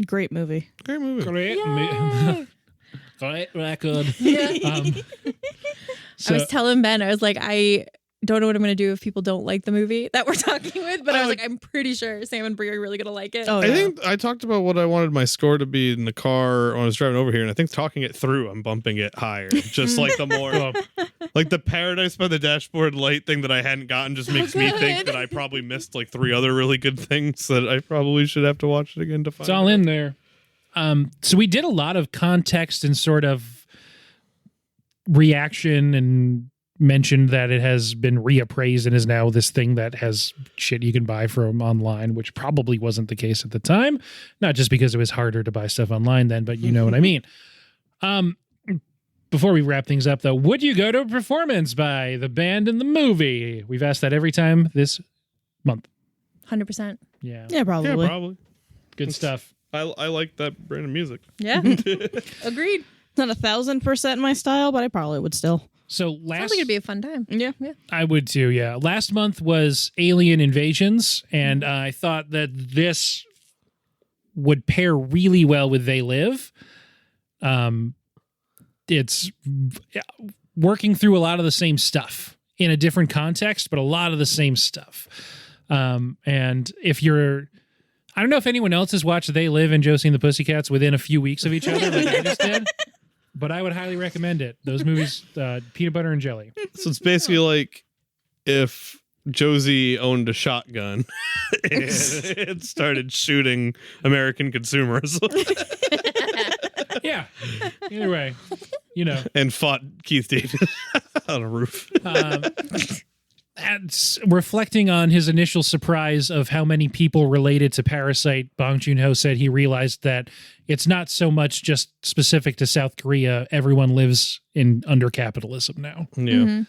Great movie. Great movie. Great record. Yeah. So, I was telling Ben, I was like, I don't know what I'm going to do if people don't like the movie that we're talking with, but I was like, I'm pretty sure Sam and Bree are really going to like it. Oh, I think I talked about what I wanted my score to be in the car when I was driving over here, and I think talking it through, I'm bumping it higher. Just like the more, like the Paradise by the Dashboard Light thing that I hadn't gotten just makes me think that I probably missed like 3 other really good things that I probably should have to watch it again to find. it's all in there. So we did a lot of context and sort of reaction and mentioned that it has been reappraised and is now this thing that has shit you can buy from online, which probably wasn't the case at the time. Not just because it was harder to buy stuff online then, but you know what I mean. Before we wrap things up, though, would you go to a performance by the band in the movie? We've asked that every time this month. 100%. Yeah. Yeah, probably. Yeah, probably. Good stuff. I like that brand of music. Yeah. Agreed. Not 1,000% my style, but I probably would still. So Sounds last like it'd be a fun time. Yeah. I would too, yeah. Last month was Alien Invasions, and I thought that this would pair really well with They Live. It's working through a lot of the same stuff in a different context, but a lot of the same stuff. And if you're, I don't know if anyone else has watched They Live and Josie and the Pussycats within a few weeks of each other, like I just did. But I would highly recommend it. Those movies, peanut butter and jelly. So it's basically like if Josie owned a shotgun and it started shooting American consumers Yeah. Either way, and fought Keith David on a roof. And reflecting on his initial surprise of how many people related to Parasite, Bong Joon-ho said he realized that it's not so much just specific to South Korea. Everyone lives under capitalism now. Yeah. Mm-hmm.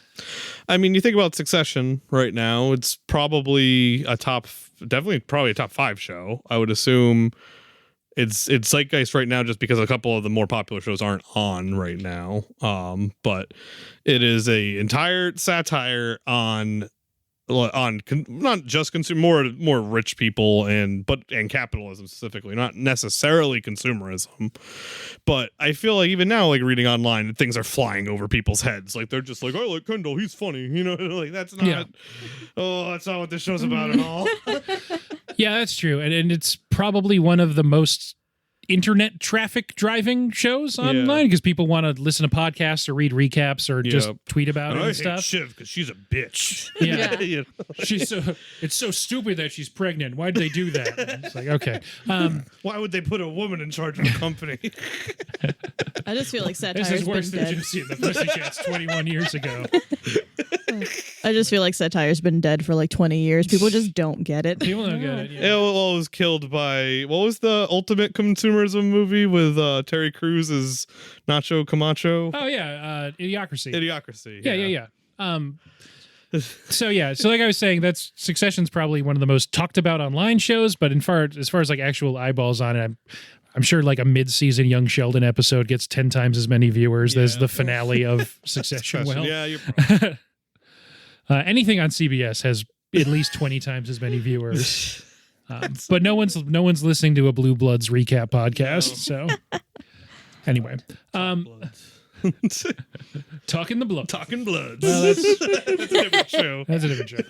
I mean, you think about Succession right now, it's probably probably a top 5 show. I would assume it's zeitgeist right now just because a couple of the more popular shows aren't on right now. But it is a entire satire on not just more rich people and capitalism specifically, not necessarily consumerism. But I feel like even now, like reading online, things are flying over people's heads. Like they're just like, I like Kendall, he's funny, like that's not. Oh, that's not what this show's about at all. Yeah, that's true. And it's probably one of the most internet traffic driving shows online because people want to listen to podcasts or read recaps or just tweet about it and stuff. Shiv because she's a bitch. Yeah. You know? It's so stupid that she's pregnant. Why'd they do that? It's like, okay. Why would they put a woman in charge of a company? I just feel like satire's This is been worse than dead. Josie and the Pussycats 21 years ago. I just feel like satire's been dead for like 20 years. People just don't get it. People don't get it. It Yeah. was killed by what was the ultimate consumerism movie with Terry Crews as Nacho Camacho? Oh yeah, Idiocracy. Idiocracy. Yeah. So like I was saying, that's Succession's probably one of the most talked about online shows. But as far as like actual eyeballs on it, I'm sure like a mid-season Young Sheldon episode gets 10 times as many viewers as the finale of Succession. Well, yeah, you're anything on CBS has at least 20 times as many viewers. But no one's listening to a Blue Bloods recap podcast. So anyway, Talking the Blood. Talking Bloods. Well, that's That's a different show. a different show.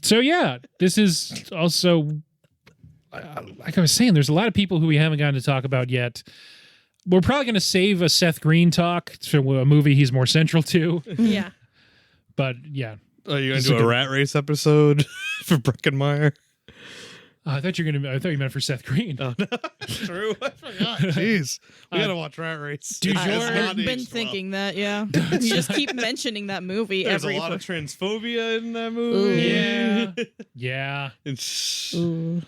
So yeah, this is also like I was saying, there's a lot of people who we haven't gotten to talk about yet. We're probably going to save a Seth Green talk for a movie he's more central to. Yeah. But yeah. Are you going to do a rat race episode for Breckenmeyer? I thought you meant for Seth Green. Oh, no. True. I forgot. Jeez. We got to watch Rat Race. Du jour- I've been thinking that, yeah. You just keep mentioning that movie There's every a lot of transphobia in that movie. Yeah. It's... Ooh.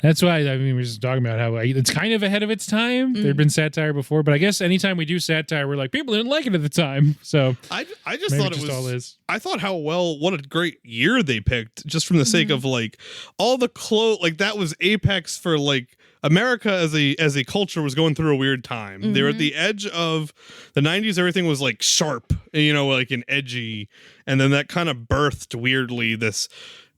That's why we're just talking about how it's kind of ahead of its time. There'd been satire before, but I guess anytime we do satire, we're like, people didn't like it at the time. So I just maybe thought it just was all is. I thought what a great year they picked just from the sake of like all the like that was apex for like America as a culture was going through a weird time. They were at the edge of the 90s. Everything was like sharp, like and edgy. And then that kind of birthed weirdly this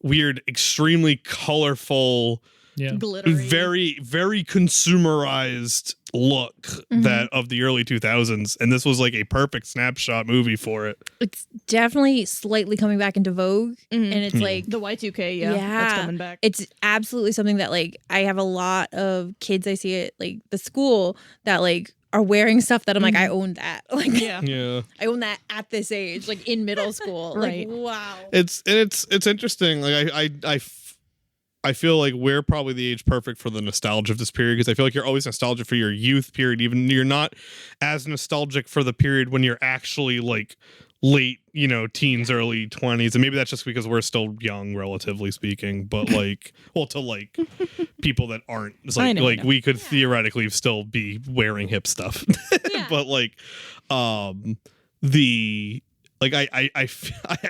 weird, extremely colorful, Glittery. very, very consumerized look that of the early 2000s. And this was like a perfect snapshot movie for it. It's definitely slightly coming back into vogue. And it's like The Y2K, that's coming back. It's absolutely something that like I have a lot of kids I see at like the school that like are wearing stuff that I'm like, I own that. Like Yeah. I own that at this age, like in middle school. Right. Like wow. It's interesting. Like I feel like we're probably the age perfect for the nostalgia of this period because I feel like you're always nostalgic for your youth period. Even you're not as nostalgic for the period when you're actually like late, teens, early 20s. And maybe that's just because we're still young, relatively speaking. But like, to like people that aren't, it's like, I know. we could theoretically still be wearing hip stuff. But like, I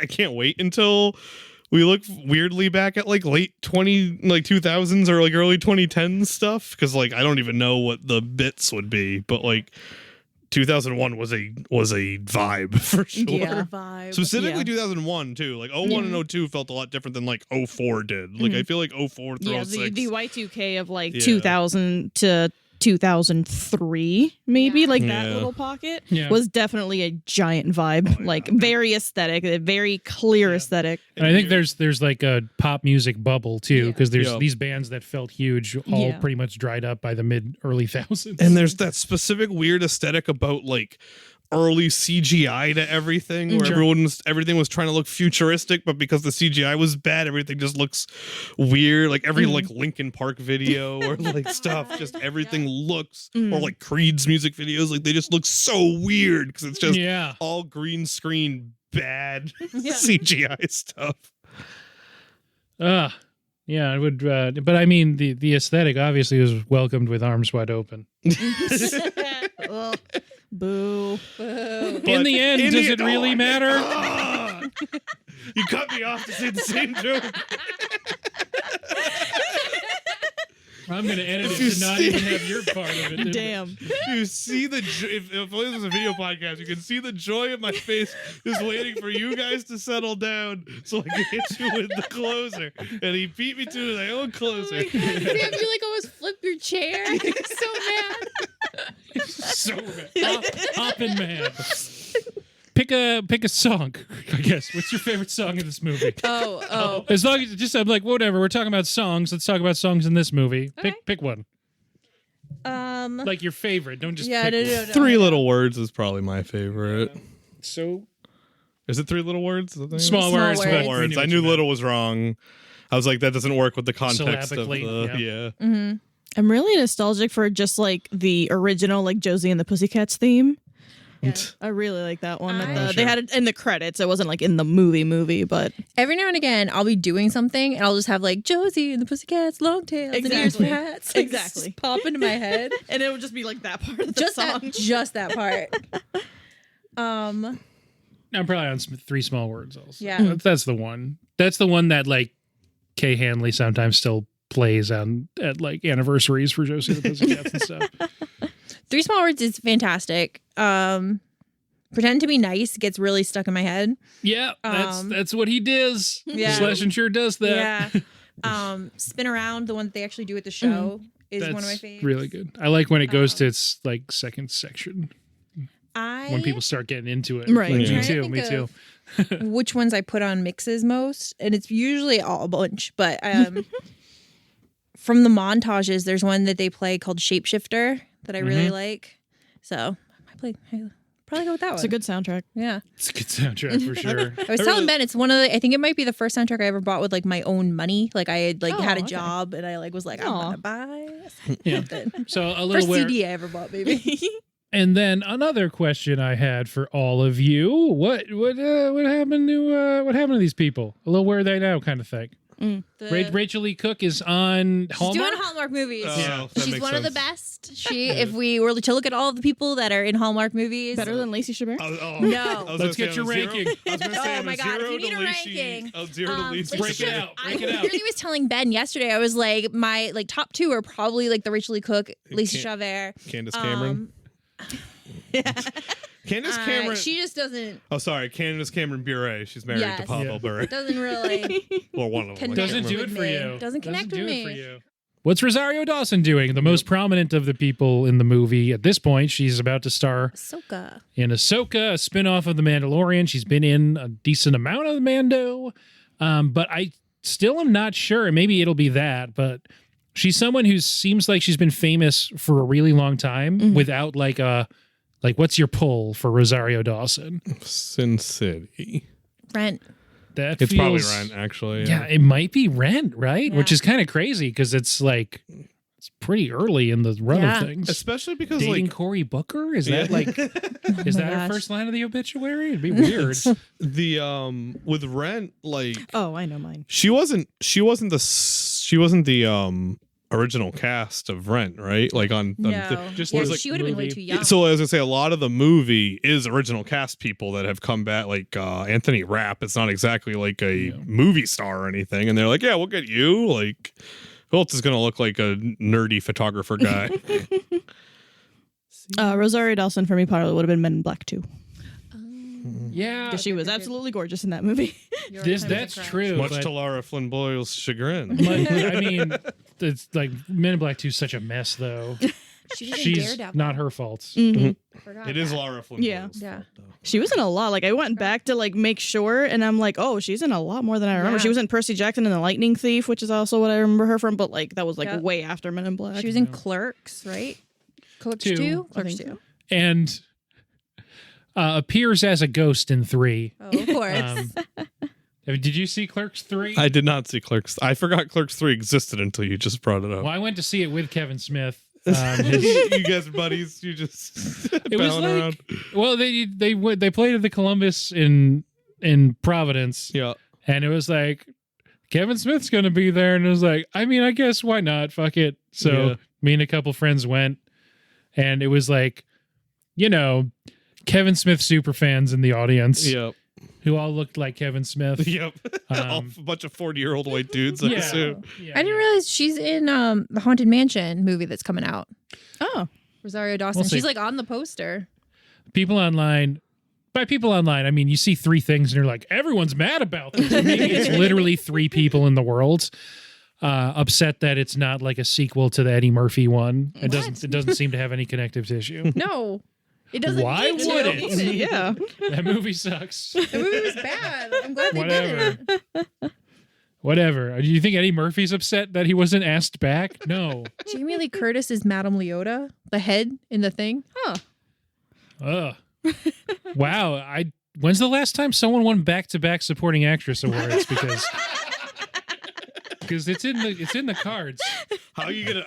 can't wait until we look weirdly back at like late 2000s or like early 2010s stuff because like I don't even know what the bits would be, but like 2001 was a vibe for sure. Yeah. Vibe. Specifically 2001 too. Like 01 and 02 felt a lot different than like 04 did. Like I feel like 04 through Yeah, 06. the Y2K of like 2000 to 2003, maybe like that little pocket was definitely a giant vibe. Like very aesthetic, a very clear aesthetic. And I think there's like a pop music bubble too, because there's these bands that felt huge, all pretty much dried up by the early thousands. And there's that specific weird aesthetic about like early CGI to everything where everything was trying to look futuristic, but because the CGI was bad, everything just looks weird. Like every like Linkin Park video or like stuff, just everything looks or like Creed's music videos, like they just look so weird because it's just all green screen bad CGI stuff. Yeah, it would. But I mean, the aesthetic obviously was welcomed with arms wide open. Boo. In the end, does it really matter? You cut me off to say the same joke. I'm going to edit it to not even have your part of it. Damn. You see if only this was a video podcast, you can see the joy in my face just waiting for you guys to settle down so I can hit you with the closer. And he beat me to his own closer. Sam, you like almost flip your chair. You're so mad. So mad. Hopping mad. pick a song. I guess. What's your favorite song in this movie? Oh. As long as just I'm like whatever. We're talking about songs. Let's talk about songs in this movie. Okay. Pick one. Like your favorite. Don't just pick no. Three Little Words is probably my favorite. So Is it Three Little Words? Is that the name? small words. words. but Small we words. what I you knew meant. little was wrong. I was like, that doesn't work with the context of the Syllabically, Mm-hmm. I'm really nostalgic for just like the original like Josie and the Pussycats theme. I really like that one. They had it in the credits. It wasn't like in the movie, but Every now and again, I'll be doing something and I'll just have like Josie and the Pussycats, long tails, and ears for Exactly. hats. Like, Exactly. just pop into my head. and it would just be like that part of the just song. that part. I'm probably on Three Small Words also. Yeah. That's the one. That's the one that like Kay Hanley sometimes still plays at like anniversaries for Josie and the Pussycats and stuff. Three Small Words is fantastic. Pretend to be nice gets really stuck in my head. Yeah, that's what he does. Yeah. Slashing sure does that. Yeah. Spin Around, the one that they actually do at the show, is That's one of my favorites. really good. I like when it goes to its like second section when people start getting into it. Right. Like, Yeah. Me too. Trying Me to too. think which ones I put on mixes most, and it's usually all a bunch. But from the montages, there's one that they play called Shapeshifter that I really like. So I probably go with that It's one. a good soundtrack. Yeah. It's a good soundtrack for sure. I was telling Ben, it's one of the. I think it might be the first soundtrack I ever bought with like my own money. Like I had had a okay. job, and I like was like, I'm gonna buy Yeah. something. So a little First where, CD I ever bought, baby. and then another question I had for all of you: what happened to these people? A little where are they now kind of thing. Rachel Lee Cook is on She's Hallmark. doing Hallmark movies. Oh, that She's makes one of the sense. best. If we were to look at all of the people that are in Hallmark movies, Better than Lacey Chabert? No. Let's get your ranking. I was going to say Oh on my a God, if 0 you need to a Lacey, ranking, a 0 to Lacey. break it out. I Break it out. literally was telling Ben yesterday. I was like, my like top two are probably like the Rachel Lee Cook, Lacey Chabert, Candace Cameron. Candace Cameron. She just doesn't. Oh, sorry. Candace Cameron Bure. She's married to Yes. Pablo Yeah. Bure. Doesn't really. Or one of them. Connect Doesn't do with it for me. you. Doesn't connect do with it me. for you. What's Rosario Dawson doing? The most prominent of the people in the movie at this point. She's about to star Ahsoka. in Ahsoka, a spinoff of The Mandalorian. She's been in a decent amount of Mando, but I still am not sure. Maybe it'll be that, but she's someone who seems like she's been famous for a really long time without like what's your pull for Rosario Dawson? Sin City. Rent. That It's probably feels- Rent, actually. Yeah, it might be Rent, right? Yeah. Which is kind of crazy because it's like it's pretty early in the run Yeah. of things. Especially because, Dating like, Cory Booker? Is that like is my that her gosh. first line of the obituary? It'd be weird. the with Rent, like, Oh, I know mine. she wasn't the original cast of Rent, right? Like on No. just Yeah, was, like, she would have been way movie. too young. So as I say, a lot of the movie is original cast people that have come back, like Anthony Rapp. It's not exactly like a movie star or anything, and they're like, "Yeah, we'll get you." Like, who else is going to look like a nerdy photographer guy? Rosario Dawson for me probably would have been Men in Black 2. Yeah, Because she was absolutely gorgeous in that movie. that's true. Much but- to Lara Flynn Boyle's chagrin. Like, I mean, it's like Men in Black 2 is such a mess, though. She was in She's Daredevil. not her fault. Forgot It is that. Lara Flynn. Yeah. Boyle's Yeah. fault, though. She was in a lot. Like, I went back to, like, make sure, and I'm like, oh, she's in a lot more than I remember. Yeah. She was in Percy Jackson and the Lightning Thief, which is also what I remember her from, but, like, that was, like, Yep. way after Men in Black. She was in Clerks, right? Clerks Two. 2? I Clerks think 2. And appears as a ghost in 3. Oh, of course. Did you see Clerks 3? I did not see Clerks. I forgot Clerks 3 existed until you just brought it up. Well, I went to see it with Kevin Smith. You guys are buddies. You just It was bowing like, around. well, they played at the Columbus in Providence, Yeah. and it was like Kevin Smith's going to be there, and it was like, I mean, I guess why not? Fuck it. So Yeah. me and a couple friends went, and it was like, you know, Kevin Smith super fans in the audience Yep. who all looked like Kevin Smith. Yep. a bunch of 40-year-old white dudes, I Yeah. assume. I didn't realize she's in the Haunted Mansion movie that's coming out. Oh. Rosario Dawson. We'll see. She's like on the poster. People online. By people online, I mean you see 3 things and you're like, everyone's mad about this. I mean, it's literally 3 people in the world upset that it's not like a sequel to the Eddie Murphy one. It doesn't seem to have any connective tissue. No. It doesn't. Why need to. would it? Yeah. That movie sucks. The movie was bad. I'm glad they did it. Whatever. Do you think Eddie Murphy's upset that he wasn't asked back? No. Jamie Lee Curtis is Madame Leota, the head in the thing. Huh. Ugh. Wow. When's the last time someone won back-to-back supporting actress awards? Because it's in the cards. How are you gonna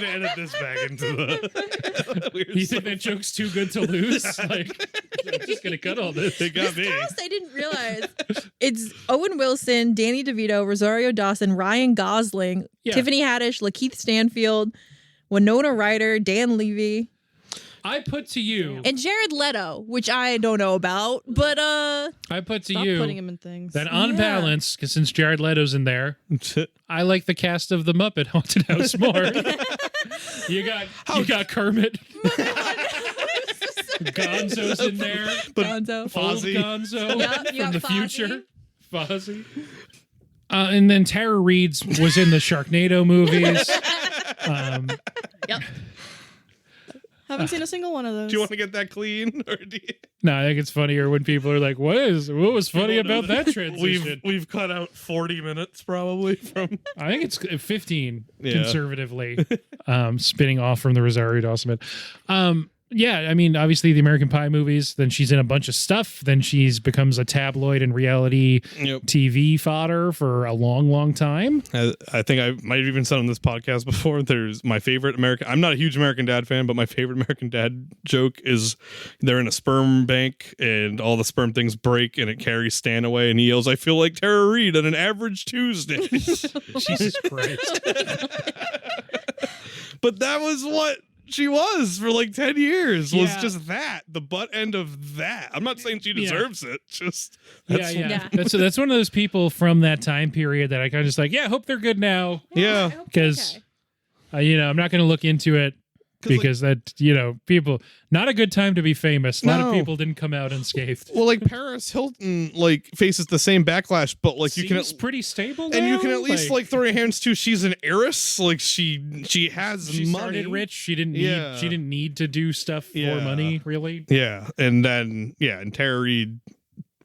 edit this back into the weird You think that joke's too good to lose? Like, I'm just gonna cut all this. It got me. Cast, I didn't realize. It's Owen Wilson, Danny DeVito, Rosario Dawson, Ryan Gosling, Yeah. Tiffany Haddish, Lakeith Stanfield, Winona Ryder, Dan Levy, I put to you. and Jared Leto, which I don't know about, but I put to Stop you putting him in things. that on Yeah. balance, because since Jared Leto's in there, I like the cast of the Muppet Haunted House more. you got Kermit. Gonzo's in there. But Gonzo. Old Fozzie. Gonzo Yeah, you from got the Fozzie. future. Fozzie. And then Tara Reid was in the Sharknado movies. Yep. Haven't seen a single one of those. Do you want to get that clean, or do you? No, I think it's funnier when people are like, "What was funny People know about that transition?" We've cut out 40 minutes probably from. I think it's 15 Yeah. conservatively, spinning off from the Rosario Dawson. Yeah, I mean, obviously the American Pie movies. Then she's in a bunch of stuff. Then she's becomes a tabloid and reality Yep. TV fodder for a long, long time. I think I might have even said on this podcast before. There's my favorite American. I'm not a huge American Dad fan, but my favorite American Dad joke is they're in a sperm bank and all the sperm things break and it carries Stan away and he yells, "I feel like Tara Reid on an average Tuesday." Jesus Christ! But that was what she was for like 10 years. Was Yeah. just that the butt end of that. I'm not saying she deserves it. Just that's, Yeah. That's one of those people from that time period that I kind of just like. Yeah, I hope they're good now. Yeah. Because I'm not going to look into it because that people not a good time to be famous. A lot of No. people didn't come out unscathed. Well, like Paris Hilton, like faces the same backlash, but like you Seems can pretty stable, and you now. can at least like throw your hands to. She's an heiress. Like she has she money. started rich. She didn't need. Yeah. She didn't need to do stuff for Yeah. money, really. Yeah, and then and Tara Reid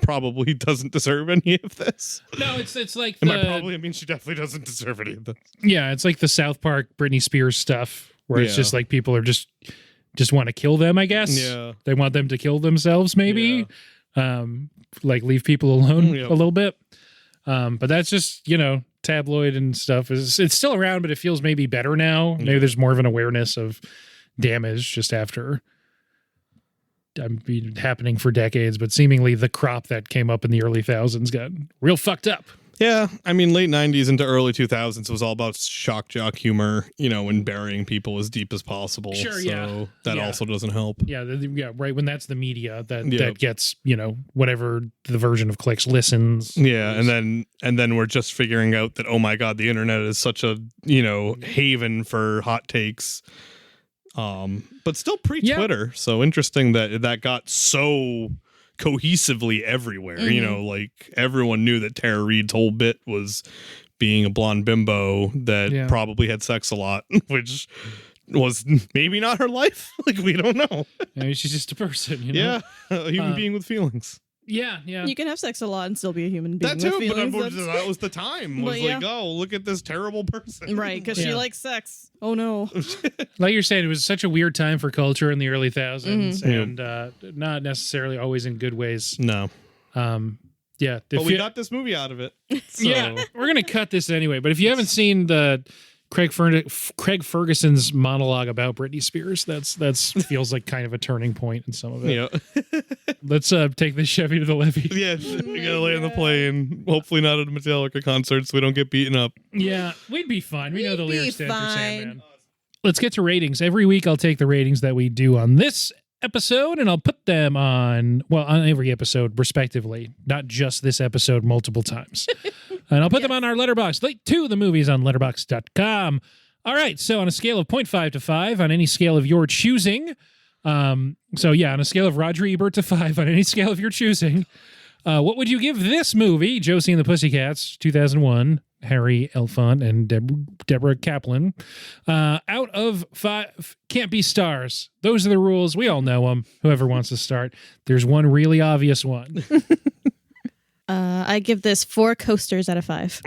probably doesn't deserve any of this. No, it's like And by probably, I mean she definitely doesn't deserve any of this. it's like the South Park Britney Spears stuff where it's Yeah. just like people are just want to kill them. I guess. Yeah. They want them to kill themselves. Maybe. Like leave people alone Yep. a little bit. But that's just tabloid and stuff. It's still around, but it feels maybe better now. Maybe there's more of an awareness of damage just after. Been happening for decades, but seemingly the crop that came up in the early thousands got real fucked up. Yeah, I mean late 90s into early 2000s was all about shock jock humor, and burying people as deep as possible. Sure, so yeah. that Yeah. also doesn't help. Yeah, right. When that's the media that Yeah. that gets whatever the version of clicks listens. Yeah, and then we're just figuring out that, oh my god, the internet is such a haven for hot takes. But still pre-Twitter, so interesting that got so cohesively everywhere. Like everyone knew that Tara Reid's whole bit was being a blonde bimbo that probably had sex a lot, which was maybe not her life. Like we don't know. Maybe she's just a person. Yeah, a human being with feelings. Yeah. You can have sex a lot and still be a human being. That too, with but feelings. unfortunately, that was the time. Was But yeah. like, oh, look at this terrible person. Right, because she Yeah. likes sex. Oh no. Like you're saying, it was such a weird time for culture in the early thousands, Mm-hmm. and not necessarily always in good ways. No, Yeah, but we got this movie out of it. So. Yeah, we're gonna cut this anyway. But if you haven't seen the Craig Ferguson's monologue about Britney Spears, that's feels like kind of a turning point in some of it. Yeah. Let's take this Chevy to the levee. Yeah, we gotta lay on the plane. Hopefully not at a Metallica concert so we don't get beaten up. Yeah, we'd be fine. We know the We'd be lyrics to Enter fine. Sandman. Let's get to ratings. Every week I'll take the ratings that we do on this episode and I'll put them on every episode respectively, not just this episode multiple times. And I'll put them on our Letterboxd. Late to the movies on letterboxd.com. All right, so on a scale of 0.5 to 5 on any scale of your choosing. On a scale of Roger Ebert to 5 on any scale of your choosing, what would you give this movie, Josie and the Pussycats, 2001, Harry Elfont and Deborah Kaplan. Out of 5, can't be stars. Those are the rules. We all know them. Whoever wants to start. There's one really obvious one. I give this 4 coasters out of 5.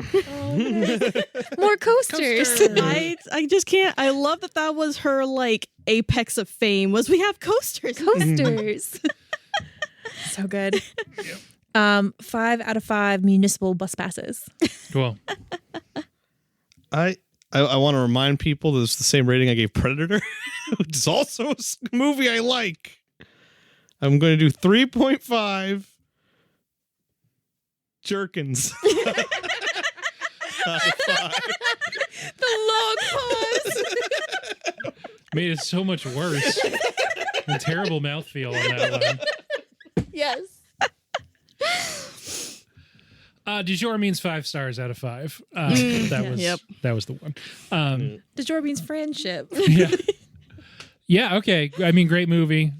More coasters. I just can't. I love that was her like apex of fame was we have coasters. Coasters. So good. Yep. 5 out of 5 municipal bus passes. Cool. I want to remind people that it's the same rating I gave Predator, which is also a movie I like. I'm going to do 3.5 jerkins. Out of 5. The long pause. Made it so much worse. A terrible mouthfeel on that one. Yes. Du jour means 5 stars out of 5. That was the one. Du jour means friendship. Yeah. Yeah, okay. I mean, great movie.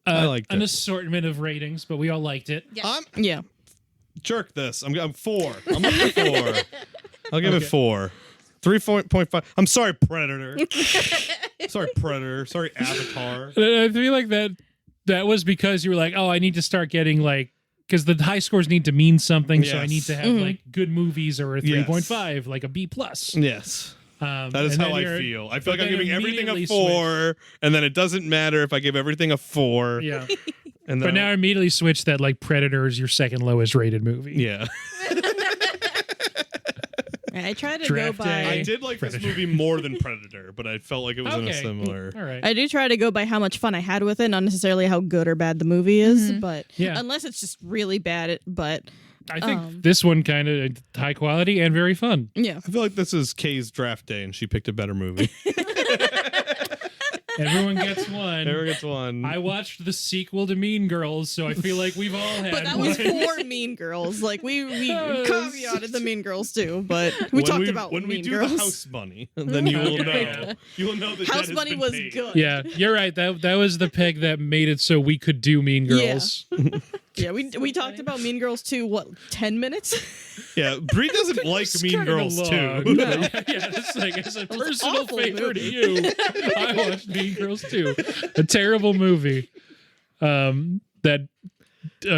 I liked an it. assortment of ratings, but we all liked it. Yeah. Jerk this. I'm 4. I'm up to 4. I'll give it 4. 3.5. I'm sorry, Predator. Sorry, Predator. Sorry, Avatar. I feel like that was because you were like, oh, I need to start getting like, because the high scores need to mean something, so I need to have like good movies or a 3.5, like a B+. Yes. That is how I feel. I feel like I'm giving everything a immediately 4, and then it doesn't matter if I give everything a 4. Yeah. And But now I immediately switched that like Predator is your second lowest rated movie. Yeah. I try to Draft go by. day. I did like this movie more than Predator, but I felt like it was in a similar. All right. I do try to go by how much fun I had with it, not necessarily how good or bad the movie is. But Yeah. unless it's just really bad, but I think this one kind of high quality and very fun. yeah. I feel like this is Kay's draft day, and she picked a better movie. Everyone gets one. Everyone gets one. I watched the sequel to Mean Girls, so I feel like we've all had But that one. was for Mean Girls. Like we caveated the Mean Girls too, but we when talked about when we Mean do Girls. the House Bunny, then you will know. Yeah. You will know that House debt has Bunny been was paid. good. Yeah, you're right. That was the peg that made it so we could do Mean Girls. Yeah, we talked about Mean Girls too. What 10 minutes? Yeah, Bree doesn't like Mean Kinda Girls long. too. Yeah, it's like as a personal awful favor movie. to you. I watched Mean Girls too. A terrible movie. That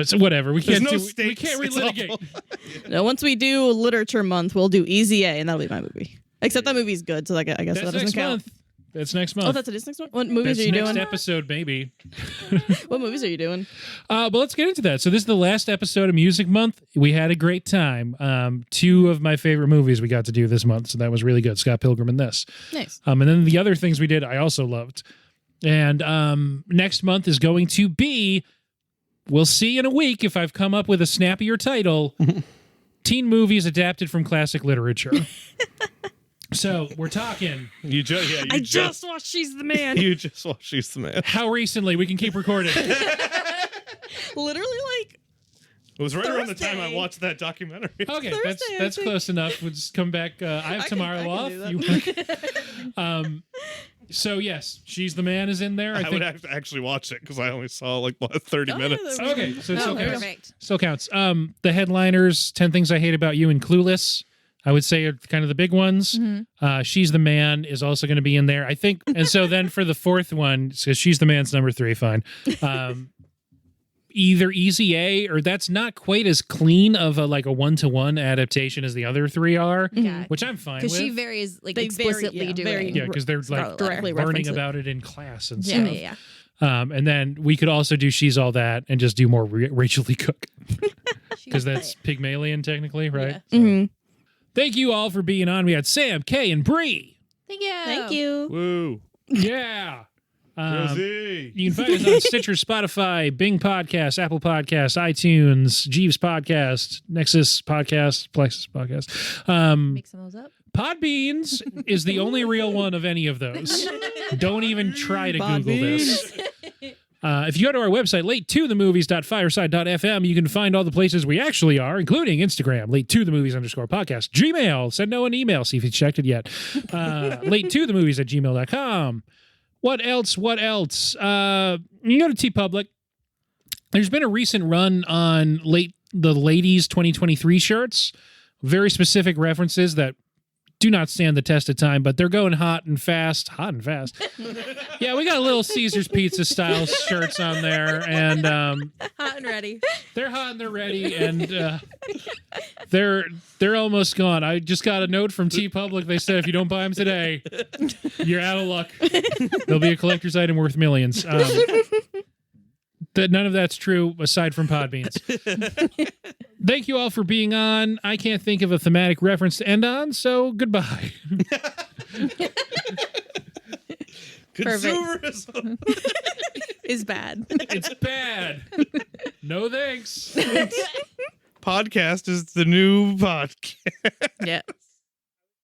so whatever. We There's can't no do. We stakes. can't It's relitigate. awful. No, once we do Literature Month, we'll do Easy A, and that'll be my movie. Except that movie's good, so like, I guess That's that doesn't next count. month. That's next month. Oh, that's next month. What movies That's are you next doing? episode, maybe. What movies are you doing? But let's get into that. So this is the last episode of Music Month. We had a great time. 2 of my favorite movies we got to do this month, so that was really good. Scott Pilgrim and this. Nice. And then the other things we did, I also loved. And next month is going to be, we'll see in a week if I've come up with a snappier title, teen movies adapted from classic literature. So we're talking. You just I just watched She's the Man. You just watched She's the Man. How recently? We can keep recording. Literally, like It was right around the time I Thursday. watched that documentary. Okay, Thursday, I that's think. close enough. We'll just come back. I have tomorrow I can off. do that. So yes, She's the Man is in there. I I think. would have to actually watch it because I only saw like 30 Oh, minutes. yeah, Okay, so it still there we counts. go. Perfect. Still counts. The headliners: 10 Things I Hate About You and Clueless. I would say are kind of the big ones. She's the Man is also going to be in there, I think. And so then for the fourth one, so She's the Man's number 3, fine. Either Easy A or that's not quite as clean of a 1-to-1 adaptation as the other 3 are, Yeah. which I'm fine Because with. she varies like They explicitly very- yeah, doing. very- Yeah, because they're Scarlet like Letter. Directly learning reference it. about it in class and Yeah, stuff. yeah, yeah. And then we could also do She's All That and just do more Rachel Lee Cook because that's Pygmalion technically, right? Yeah. Mhm. Thank you all for being on. We had Sam, Kay, and Bree. Thank you. Thank you. Woo. Yeah. Josie. You can find us on Stitcher, Spotify, Bing Podcasts, Apple Podcasts, iTunes, Jeeves Podcast, Nexus Podcast, Plexus Podcast. Make some of those up. Podbeans is the only real one of any of those. Don't even try to Google this. If you go to our website, late2themovies.fireside.fm, you can find all the places we actually are, including Instagram, late2themovies_podcast, Gmail, send Noah an email, see if he's checked it yet. late2themovies@gmail.com. What else? You go to TeePublic. There's been a recent run on the ladies 2023 shirts, very specific references that do not stand the test of time, but they're going hot and fast. Yeah, we got little Caesar's Pizza style shirts on there, and Hot and ready. they're hot and they're ready, and they're almost gone. I just got a note from T Public. They said if you don't buy them today, you're out of luck. They'll be a collector's item worth millions. That none of that's true aside from Podbeans. Thank you all for being on. I can't think of a thematic reference to end on, so goodbye. Consumerism Is bad. It's bad. No thanks. podcast is the new podcast. Yeah.